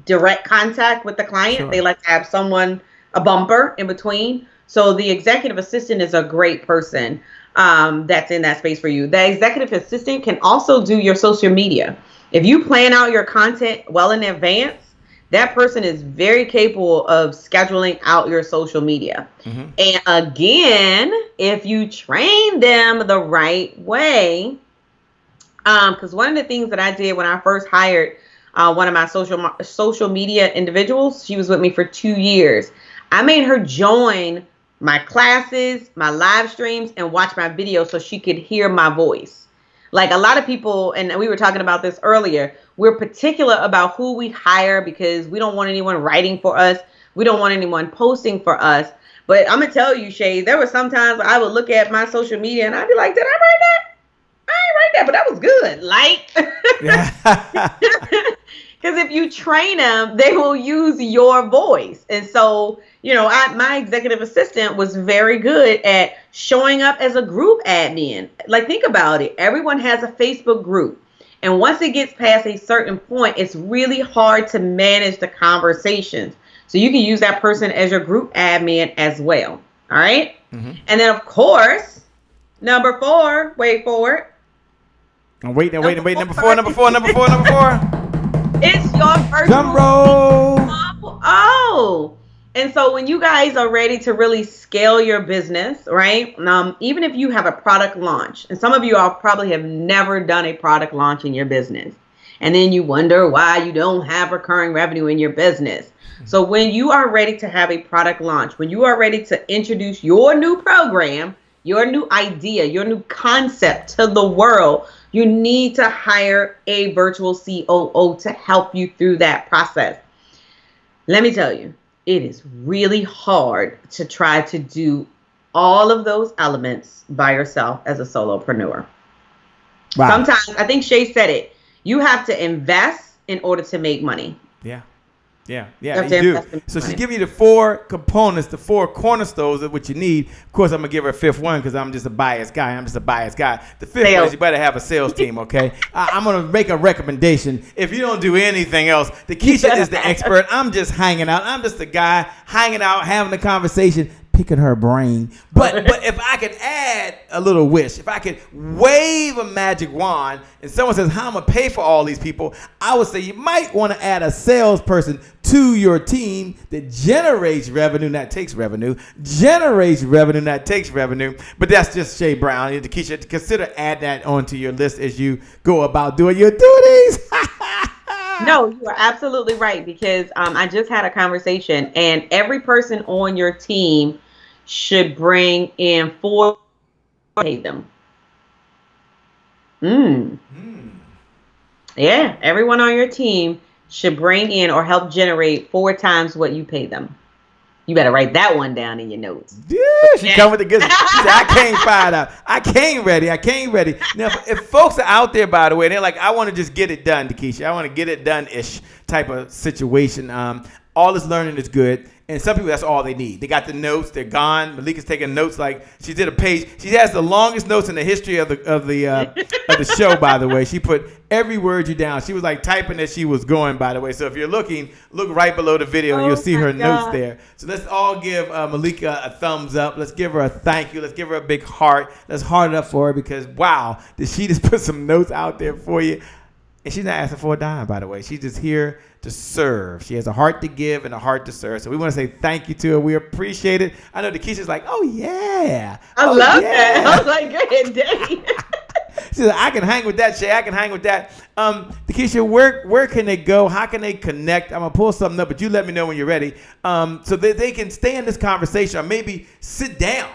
direct contact with the client. Sure. They like to have someone, a bumper in between. So the executive assistant is a great person that's in that space for you. The executive assistant can also do your social media. If you plan out your content well in advance, that person is very capable of scheduling out your social media. And again, if you train them the right way, because one of the things that I did when I first hired one of my social media individuals, she was with me for 2 years. I made her join my classes, my live streams, and watch my videos so she could hear my voice. Like a lot of people, and we were talking about this earlier, we're particular about who we hire because we don't want anyone writing for us. We don't want anyone posting for us. But I'm going to tell you, Shay, there were sometimes I would look at my social media and I'd be like, did I write that? I ain't write that, but that was good. Like, because if you train them, they will use your voice. And so, my executive assistant was very good at showing up as a group admin. Like, think about it. Everyone has a Facebook group. And once it gets past a certain point, it's really hard to manage the conversations. So you can use that person as your group admin as well. All right. And then, of course, number 4, wait for it. I'm waiting. Number four. It's your virtual drum roll. Oh, and so when you guys are ready to really scale your business, right? Even if you have a product launch, and some of you all probably have never done a product launch in your business, and then you wonder why you don't have recurring revenue in your business. So when you are ready to have a product launch, when you are ready to introduce your new program, your new idea, your new concept to the world, you need to hire a virtual COO to help you through that process. Let me tell you, it is really hard to try to do all of those elements by yourself as a solopreneur. Wow. Sometimes, I think Shay said it, you have to invest in order to make money. Yeah, you do. So she's giving you the 4 components, the 4 cornerstones of what you need. Of course, I'm going to give her a 5th one because I'm just a biased guy. The 5th one is you better have a sales team, okay? I'm going to make a recommendation. If you don't do anything else, Dekesha is the expert. I'm just hanging out. I'm just a guy hanging out, having a conversation, picking her brain. But if I could add a little wish, if I could wave a magic wand and someone says, how am I going to pay for all these people? I would say you might want to add a salesperson to your team that generates revenue, not takes revenue, But that's just Shay Brown. Dekesha, consider add that onto your list as you go about doing your duties. No, you are absolutely right, because I just had a conversation, and every person on your team should bring in 4 pay them. Yeah, everyone on your team should bring in or help generate 4 times what you pay them. You better write that one down in your notes. Yeah, she come with the good. She said, I came fired up. I came ready. Now, if folks are out there, by the way, they're like, I want to just get it done, Dekesha. I want to get it done-ish type of situation. all this learning is good. And some people, that's all they need. They got the notes. They're gone. Malika's taking notes like she did a page. She has the longest notes in the history of the show, by the way. She put every word you down. She was like typing as she was going, by the way. So if you're looking, look right below the video and you'll see her notes there. So let's all give Malika a thumbs up. Let's give her a thank you. Let's give her a big heart. Let's heart it up for her because, wow, did she just put some notes out there for you? And she's not asking for a dime, by the way. She's just here to serve. She has a heart to give and a heart to serve. So we want to say thank you to her. We appreciate it. I know Dekesha's like, oh, yeah. I love that. I was like, go ahead, Daddy. She's like, I can hang with that, Shay. I can hang with that. Dekesha, where can they go? How can they connect? I'm going to pull something up, but you let me know when you're ready. So that they can stay in this conversation or maybe sit down.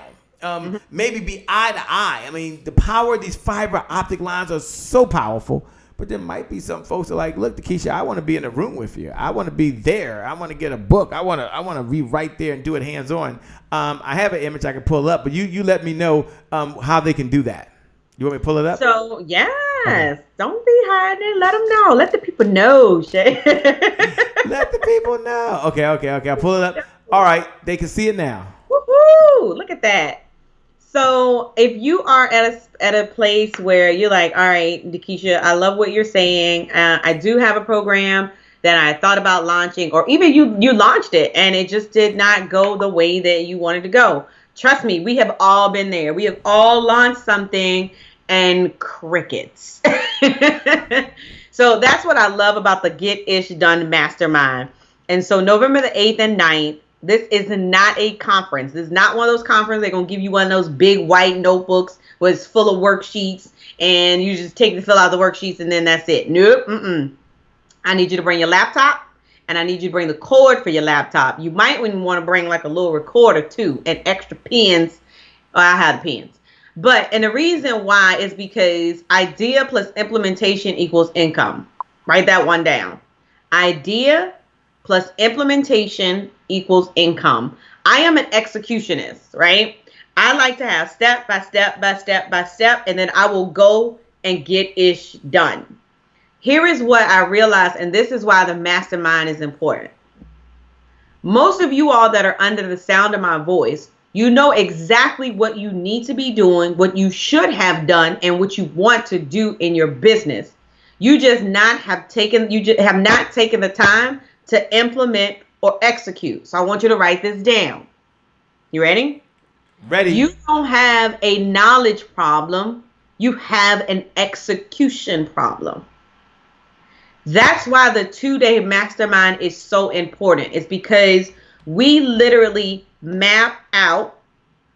Maybe be eye to eye. I mean, the power of these fiber optic lines are so powerful. But there might be some folks that are like, look, Dekesha, I want to be in a room with you. I want to be there. I want to get a book. I want to be right there and do it hands-on. I have an image I can pull up, but you let me know how they can do that. You want me to pull it up? So, yes. Okay. Don't be hiding it. Let them know. Let the people know, Shay. Let the people know. Okay. I'll pull it up. All right. They can see it now. Woohoo! Look at that. So if you are at a place where you're like, all right, Dekesha, I love what you're saying. I do have a program that I thought about launching, or even you launched it and it just did not go the way that you wanted to go. Trust me, we have all been there. We have all launched something and crickets. So that's what I love about the Get Ish Done Mastermind. And so November the 8th and 9th, this is not a conference. This is not one of those conferences. They're going to give you one of those big white notebooks where it's full of worksheets and you just fill out the worksheets and then that's it. Nope. I need you to bring your laptop and I need you to bring the cord for your laptop. You might want to bring like a little recorder too and extra pens. Oh, I have the pens. And the reason why is because idea plus implementation equals income. Write that one down. Idea plus implementation equals income. I am an executionist, right? I like to have step by step by step by step, and then I will go and get ish done. Here is what I realized, and this is why the mastermind is important. Most of you all that are under the sound of my voice, you know exactly what you need to be doing, what you should have done, and what you want to do in your business. You just have not taken the time to implement or execute. So I want you to write this down. You ready? Ready. You don't have a knowledge problem. You have an execution problem. That's why the 2-day mastermind is so important. It's because we literally map out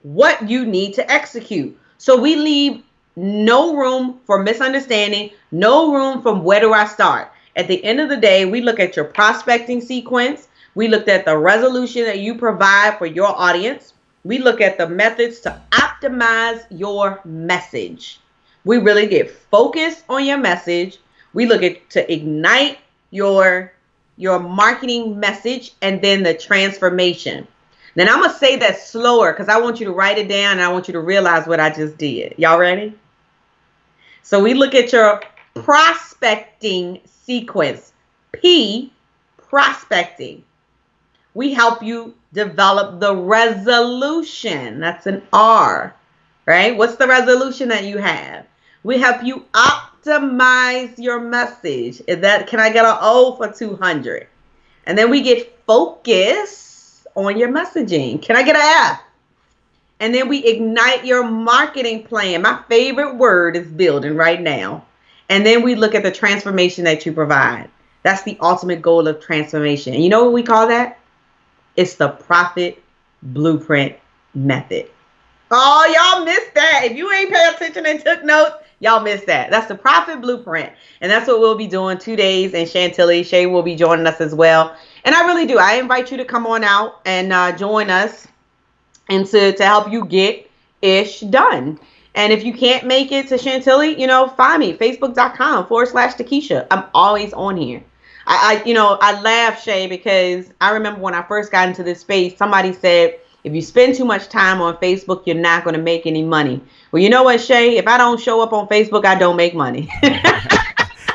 what you need to execute. So we leave no room for misunderstanding, no room from where do I start. At the end of the day, we look at your prospecting sequence. We looked at the resolution that you provide for your audience. We look at the methods to optimize your message. We really get focused on your message. We look at to ignite your marketing message and then the transformation. Then I'm going to say that slower because I want you to write it down and I want you to realize what I just did. Y'all ready? So we look at your prospecting sequence. P, prospecting. We help you develop the resolution. That's an R, right? What's the resolution that you have? We help you optimize your message. Can I get an O for 200? And then we get focus on your messaging. Can I get an F? And then we ignite your marketing plan. My favorite word is building right now. And then we look at the transformation that you provide. That's the ultimate goal of transformation. And you know what we call that? It's the profit blueprint method. Oh, y'all missed that. If you ain't pay attention and took notes, y'all missed that. That's the profit blueprint. And that's what we'll be doing 2 days. And Shay will be joining us as well. And I really do. I invite you to come on out and join us and to help you get ish done. And if you can't make it to Chantilly, find me, facebook.com/Dekesha. I'm always on here. I laugh, Shay, because I remember when I first got into this space, somebody said, if you spend too much time on Facebook, you're not going to make any money. Well, you know what, Shay? If I don't show up on Facebook, I don't make money.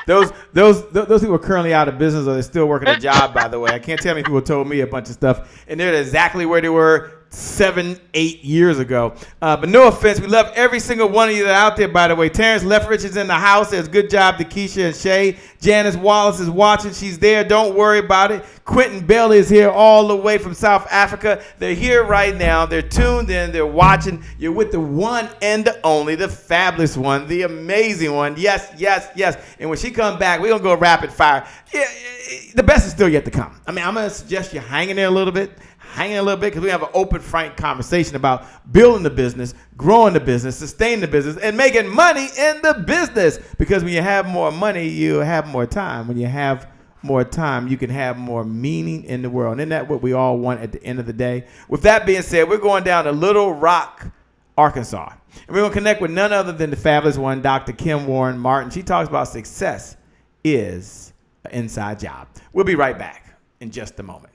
Those people are currently out of business or they're still working a job, by the way. I can't tell how many people told me a bunch of stuff, and they're exactly where they were 7-8 years ago. But no offense, we love every single one of you that are out there, by the way. Terrence Leffrich is in the house. There's good job, Dekesha and Shay. Janice Wallace is watching. She's there. Don't worry about it. Quentin Bailey is here all the way from South Africa. They're here right now. They're tuned in. They're watching. You're with the one and the only, the fabulous one, the amazing one. Yes, yes, yes. And when she comes back, we're going to go rapid fire. Yeah, the best is still yet to come. I mean, I'm going to suggest you hang in there a little bit. Hanging a little bit because we have an open, frank conversation about building the business, growing the business, sustaining the business, and making money in the business. Because when you have more money, you have more time. When you have more time, you can have more meaning in the world. And isn't that what we all want at the end of the day? With that being said, we're going down to Little Rock, Arkansas. And we're going to connect with none other than the fabulous one, Dr. Kim Warren Martin. She talks about success is an inside job. We'll be right back in just a moment.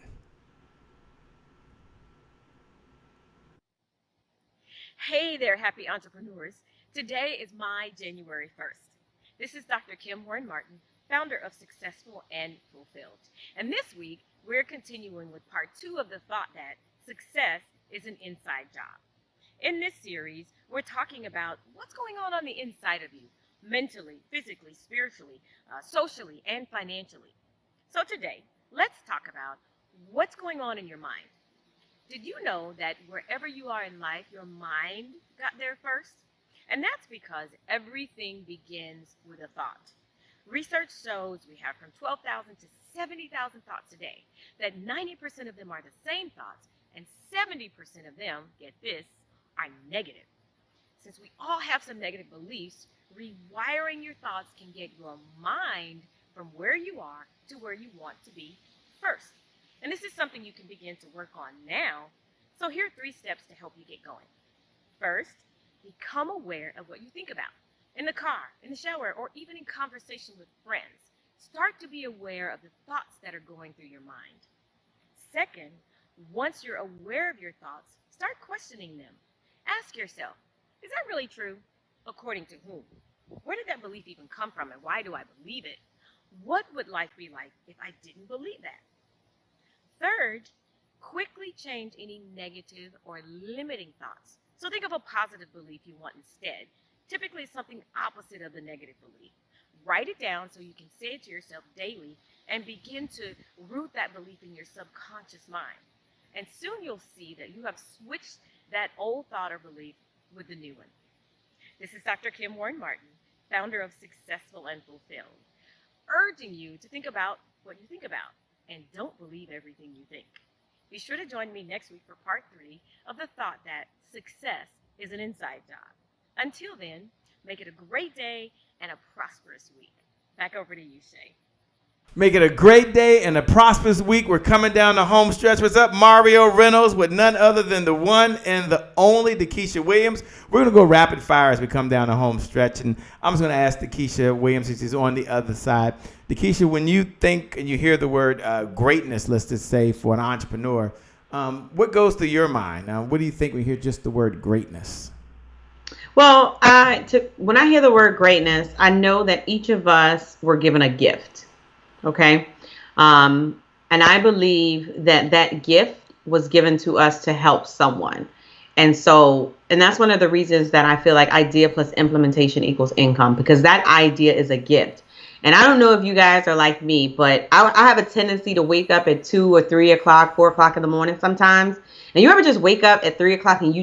Hey there, happy entrepreneurs. Today is my January 1st. This is Dr. Kim Warren Martin, founder of Successful and Fulfilled. And this week, we're continuing with part 2 of the thought that success is an inside job. In this series, we're talking about what's going on the inside of you, mentally, physically, spiritually, socially, and financially. So today, let's talk about what's going on in your mind. Did you know that wherever you are in life, your mind got there first? And that's because everything begins with a thought. Research shows we have from 12,000 to 70,000 thoughts a day, that 90% of them are the same thoughts, and 70% of them, get this, are negative. Since we all have some negative beliefs, rewiring your thoughts can get your mind from where you are to where you want to be first. And this is something you can begin to work on now. So here are 3 steps to help you get going. First, become aware of what you think about. In the car, in the shower, or even in conversation with friends. Start to be aware of the thoughts that are going through your mind. Second, once you're aware of your thoughts, start questioning them. Ask yourself, is that really true? According to whom? Where did that belief even come from, and why do I believe it? What would life be like if I didn't believe that? Third, quickly change any negative or limiting thoughts. So think of a positive belief you want instead. Typically something opposite of the negative belief. Write it down so you can say it to yourself daily and begin to root that belief in your subconscious mind. And soon you'll see that you have switched that old thought or belief with the new one. This is Dr. Kim Warren Martin, founder of Successful and Fulfilled, urging you to think about what you think about. And don't believe everything you think. Be sure to join me next week for part 3 of the thought that success is an inside job. Until then, make it a great day and a prosperous week. Back over to you, Shay. Make it a great day and a prosperous week. We're coming down the home stretch. What's up, Mario Reynolds, with none other than the one and the only Dekesha Williams. We're going to go rapid fire as we come down the home stretch. And I'm just going to ask Dekesha Williams, since she's on the other side. Dekesha, when you think and you hear the word greatness, let's just say, for an entrepreneur, what goes through your mind? What do you think when you hear just the word greatness? Well, when I hear the word greatness, I know that each of us were given a gift. Okay. And I believe that gift was given to us to help someone. And that's one of the reasons that I feel like idea plus implementation equals income, because that idea is a gift. And I don't know if you guys are like me, but I have a tendency to wake up at 2 or 3 o'clock, 4 o'clock in the morning sometimes. And you ever just wake up at 3 o'clock and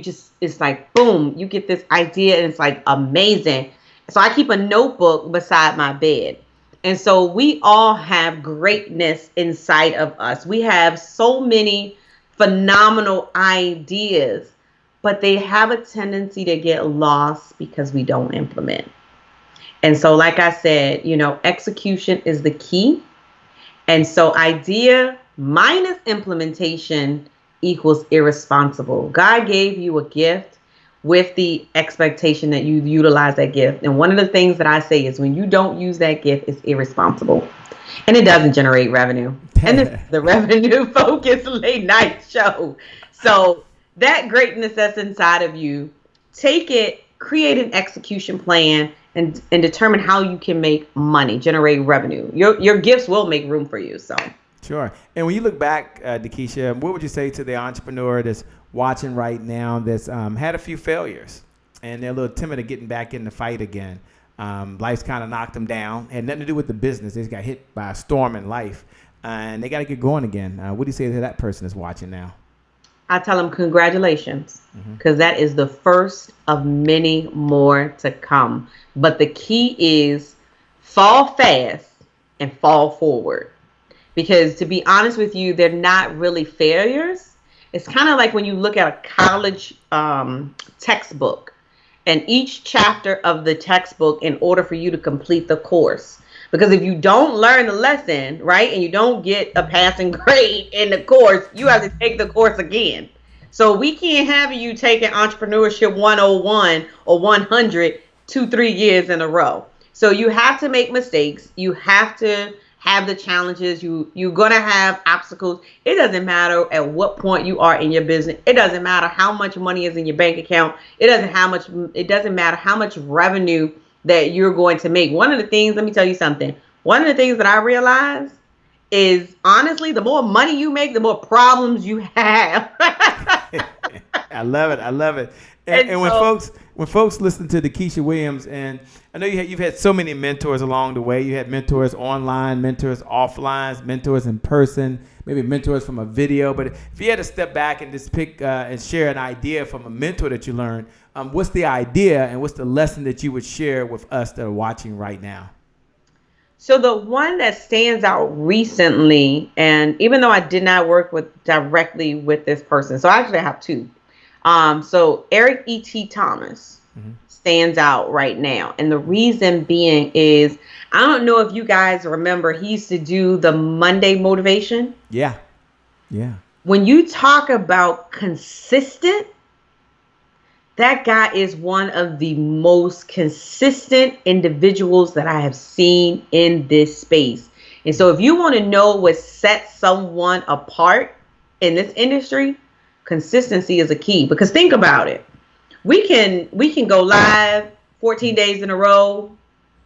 it's like, boom, you get this idea and it's like amazing. So I keep a notebook beside my bed. And so we all have greatness inside of us. We have so many phenomenal ideas, but they have a tendency to get lost because we don't implement. And so, like I said, execution is the key. And so idea minus implementation equals irresponsible. God gave you a gift with the expectation that you utilize that gift. And one of the things that I say is when you don't use that gift, it's irresponsible. And it doesn't generate revenue. And this is the revenue focused late night show. So that greatness that's inside of you, take it create an execution plan and determine how you can make money, generate revenue. Your gifts will make room for you. So sure. And when you look back, Dekesha, what would you say to the entrepreneur that's watching right now that's had a few failures and they're a little timid of getting back in the fight again? Life's kind of knocked them down. Had nothing to do with the business. They just got hit by a storm in life, and they got to get going again. What do you say to that person that's watching now? I tell them congratulations, because that is the first of many more to come. But the key is fall fast and fall forward. Because to be honest with you, they're not really failures. It's kind of like when you look at a college textbook, and each chapter of the textbook in order for you to complete the course. Because if you don't learn the lesson, right, and you don't get a passing grade in the course, you have to take the course again. So we can't have you taking Entrepreneurship 101 or 100 2-3 years in a row. So you have to make mistakes. You have to have the challenges. You're going to have obstacles. It doesn't matter at what point you are in your business. It doesn't matter how much money is in your bank account. It doesn't matter how much revenue that you're going to make. One of the things, let me tell you something. One of the things that I realized is, honestly, the more money you make, the more problems you have. I love it. I love it. And when folks listen to Dekesha Williams, and I know you've had so many mentors along the way. You had mentors online, mentors offline, mentors in person, maybe mentors from a video. But if you had to step back and just pick and share an idea from a mentor that you learned, what's the idea and what's the lesson that you would share with us that are watching right now? So the one that stands out recently, and even though I did not work directly with this person, so I actually have two. So Eric E.T. Thomas stands out right now. And the reason being is, I don't know if you guys remember, he used to do the Monday motivation. Yeah. When you talk about consistent, that guy is one of the most consistent individuals that I have seen in this space. And so if you want to know what sets someone apart in this industry, consistency is a key. Because think about it. We can go live 14 days in a row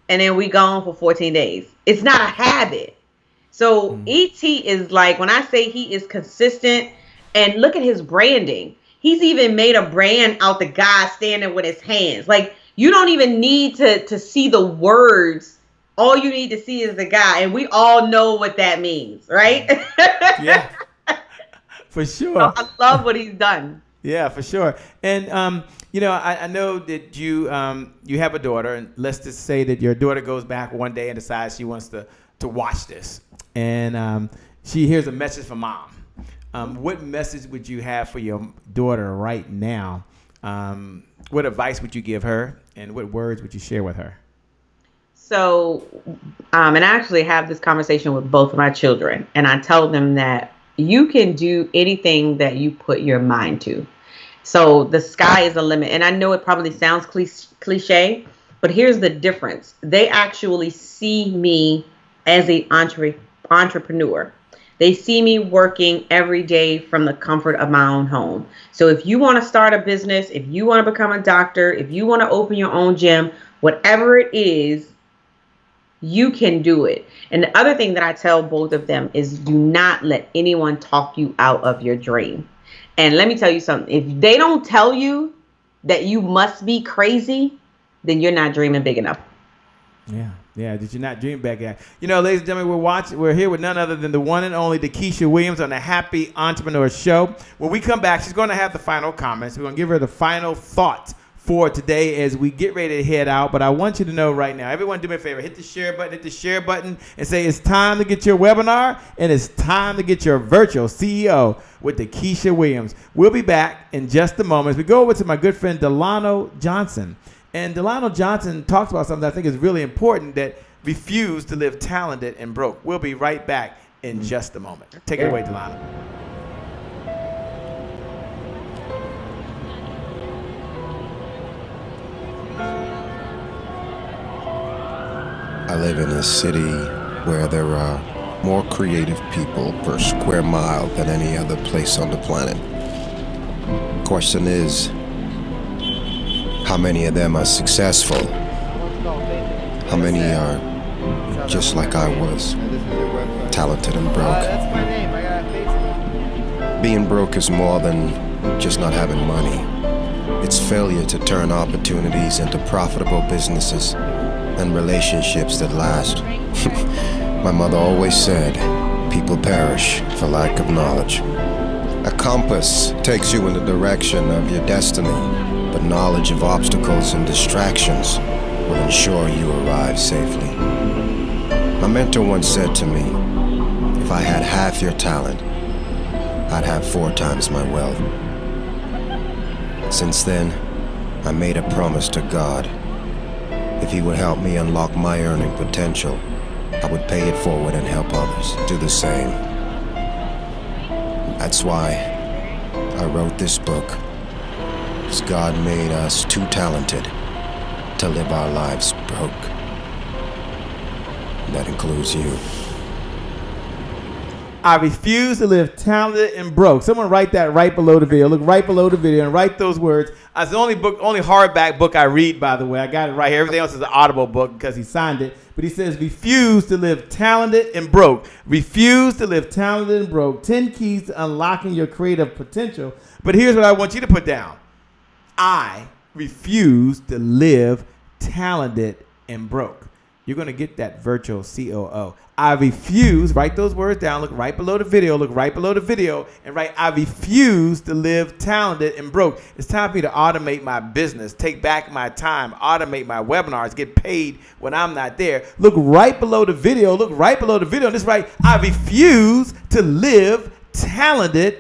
and then we gone for 14 days. It's not a habit. So ET is like, when I say he is consistent, and look at his branding. He's even made a brand out the guy standing with his hands. Like, you don't even need to see the words. All you need to see is the guy. And we all know what that means, right? Yeah, for sure. So I love what he's done. Yeah, for sure. And, I know that you have a daughter, and let's just say that your daughter goes back one day and decides she wants to watch this. And she hears a message from mom. What message would you have for your daughter right now? What advice would you give her, and what words would you share with her? So, and I actually have this conversation with both of my children, and I tell them that you can do anything that you put your mind to. So the sky is the limit. And I know it probably sounds cliche, but here's the difference. They actually see me as an entrepreneur. They see me working every day from the comfort of my own home. So if you want to start a business, if you want to become a doctor, if you want to open your own gym, whatever it is, you can do it. And the other thing that I tell both of them is, do not let anyone talk you out of your dream. And let me tell you something. If they don't tell you that you must be crazy, then you're not dreaming big enough. Yeah, did you not dream back at? Ladies and gentlemen, we're here with none other than the one and only Dekesha Williams on the Happy Entrepreneur Show. When we come back, she's going to have the final comments. We're going to give her the final thoughts for today as we get ready to head out. But I want you to know right now, everyone do me a favor, hit the share button and say it's time to get your webinar and it's time to get your virtual CEO with Dekesha Williams. We'll be back in just a moment as we go over to my good friend Delano Johnson. And Delano Johnson talks about something that I think is really important, that refuse to live talented and broke. We'll be right back in just a moment. Take it away, Delano. I live in a city where there are more creative people per square mile than any other place on the planet. Question is, How many of them are successful? How many are just like I was, talented and broke? Being broke is more than just not having money. It's failure to turn opportunities into profitable businesses and relationships that last. My mother always said, people perish for lack of knowledge. A compass takes you in the direction of your destiny, but knowledge of obstacles and distractions will ensure you arrive safely. My mentor once said to me, if I had half your talent, I'd have 4 times my wealth. Since then, I made a promise to God. If He would help me unlock my earning potential, I would pay it forward and help others do the same. That's why I wrote this book, because God made us too talented to live our lives broke. That includes you. I refuse to live talented and broke. Someone write that right below the video. Look right below the video and write those words. It's the only hardback book I read, by the way. I got it right here. Everything else is an Audible book because he signed it. But he says, refuse to live talented and broke. Refuse to live talented and broke. 10 keys to unlocking your creative potential. But here's what I want you to put down. I refuse to live talented and broke. You're going to get that Virtual COO. I refuse, write those words down, look right below the video, and write, I refuse to live talented and broke. It's time for me to automate my business, take back my time, automate my webinars, get paid when I'm not there. Look right below the video, and just write, I refuse to live talented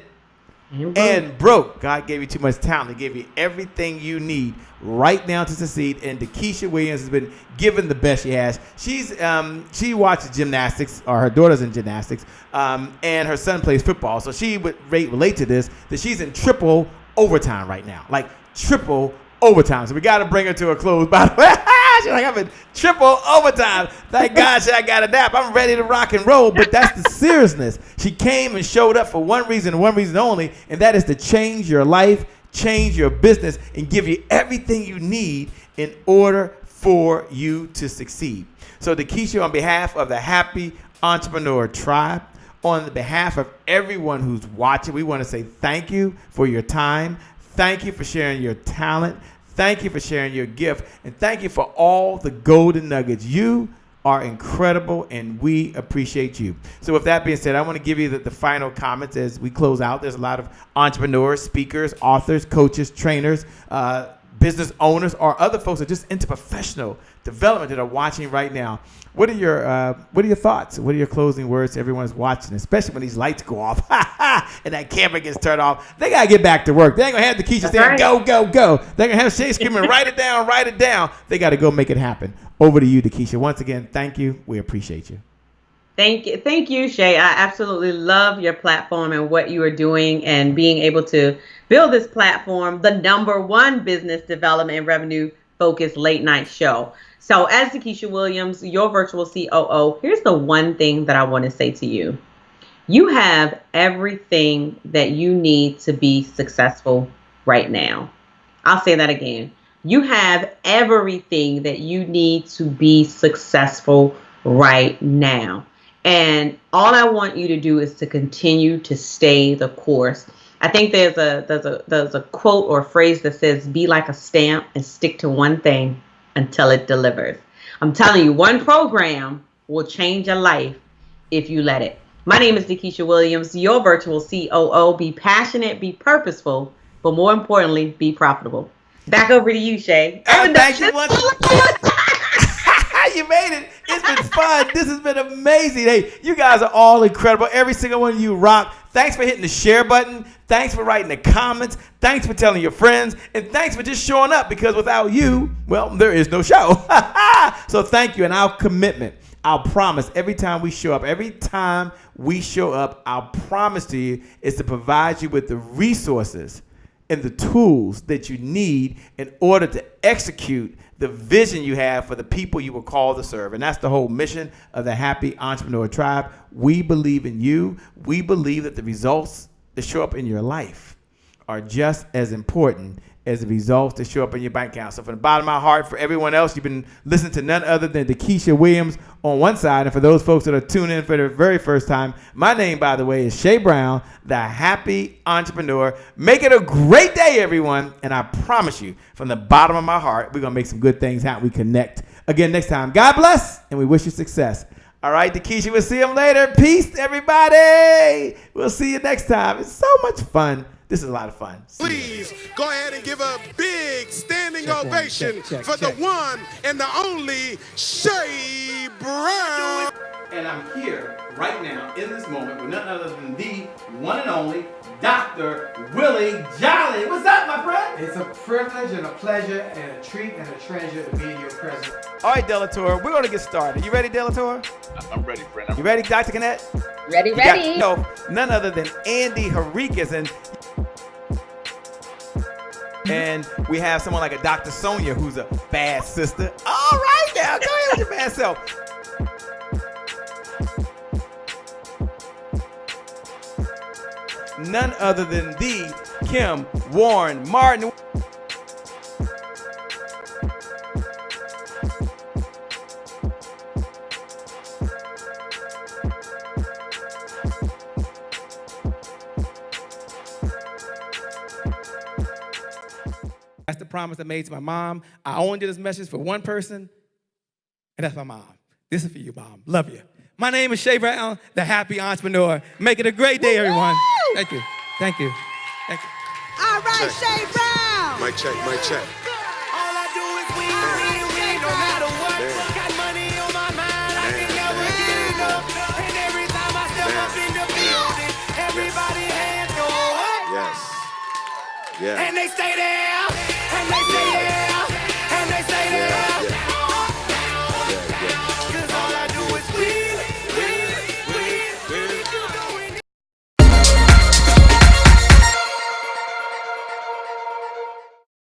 and broke. God gave you too much talent. He gave you everything you need right now to succeed. And Dekesha Williams has been given the best she has. She watches gymnastics, or her daughter's in gymnastics, and her son plays football. So she would relate to this, that she's in triple overtime right now, like triple overtime. So we got to bring her to a close. By the way, she's like, I'm in triple overtime. Thank God I got a nap. I'm ready to rock and roll. But that's the seriousness. She came and showed up for one reason and one reason only, and that is to change your life, change your business, and give you everything you need in order for you to succeed. So Dekesha, on behalf of the Happy Entrepreneur Tribe, on behalf of everyone who's watching, we want to say thank you for your time. Thank you for sharing your talent. Thank you for sharing your gift. And thank you for all the golden nuggets. You are incredible, and we appreciate you. So with that being said, I want to give you the final comments as we close out. There's a lot of entrepreneurs, speakers, authors, coaches, trainers, business owners, or other folks that are just into professional development that are watching right now. What are your thoughts? What are your closing words to everyone who's watching, especially when these lights go off and that camera gets turned off? They got to get back to work. They ain't going to have Dekesha saying, go, go, go. They're going to have Shay screaming, write it down, write it down. They got to go make it happen. Over to you, Dekesha. Once again, thank you. We appreciate you. Thank you, Shay. I absolutely love your platform and what you are doing, and being able to build this platform, the #1 business development and revenue focused late night show. So as Dekesha Williams, your virtual COO, here's the one thing that I want to say to you. You have everything that you need to be successful right now. I'll say that again. You have everything that you need to be successful right now. And all I want you to do is to continue to stay the course. I think there's a quote or phrase that says, be like a stamp and stick to one thing until it delivers. I'm telling you, one program will change your life if you let it. My name is Dekesha Williams, your virtual COO. Be passionate, be purposeful, but more importantly, be profitable. Back over to you, Shay. Thank you once. You made it. It's been fun. This has been amazing. Hey, you guys are all incredible. Every single one of you rock. Thanks for hitting the share button. Thanks for writing the comments. Thanks for telling your friends. And thanks for just showing up, because without you, well, there is no show. So thank you. And our commitment, our promise, every time we show up, our promise to you is to provide you with the resources and the tools that you need in order to execute the vision you have for the people you were called to serve. And that's the whole mission of the Happy Entrepreneur Tribe. We believe in you. We believe that the results that show up in your life are just as important as the results that show up in your bank account. So from the bottom of my heart, for everyone else, you've been listening to none other than Dekesha Williams on one side. And for those folks that are tuning in for the very first time, my name, by the way, is Shay Brown, the Happy Entrepreneur. Make it a great day, everyone. And I promise you, from the bottom of my heart, we're going to make some good things happen. We connect again next time. God bless, and we wish you success. All right, Dekesha, we'll see you later. Peace, everybody. We'll see you next time. It's so much fun. This is a lot of fun. Please go ahead and give a big standing ovation for the one and the only Shay Brown. And I'm here right now in this moment with none other than the one and only Dr. Willie Jolly. What's up, my friend? It's a privilege and a pleasure and a treat and a treasure to be in your presence. All right, Delator, we're going to get started. You ready, Delator? I'm ready, friend. You ready, Dr. Kennett? Ready. None other than Andy Henriquez. And we have someone like a Dr. Sonia, who's a bad sister. All right, now, go ahead with your bad self. None other than the Kim Warren Martin. That's the promise I made to my mom. I only did this message for one person, and that's my mom. This is for you, Mom. Love you. My name is Shay Brown, the Happy Entrepreneur. Make it a great day, everyone. Thank you. Thank you. Thank you. All right, Shay Brown. Mic check, mic check. All I do is win, no matter what. Got money on my mind, I can never get enough. And every time I step up in the building, everybody hands go up. Yes. And they stay there.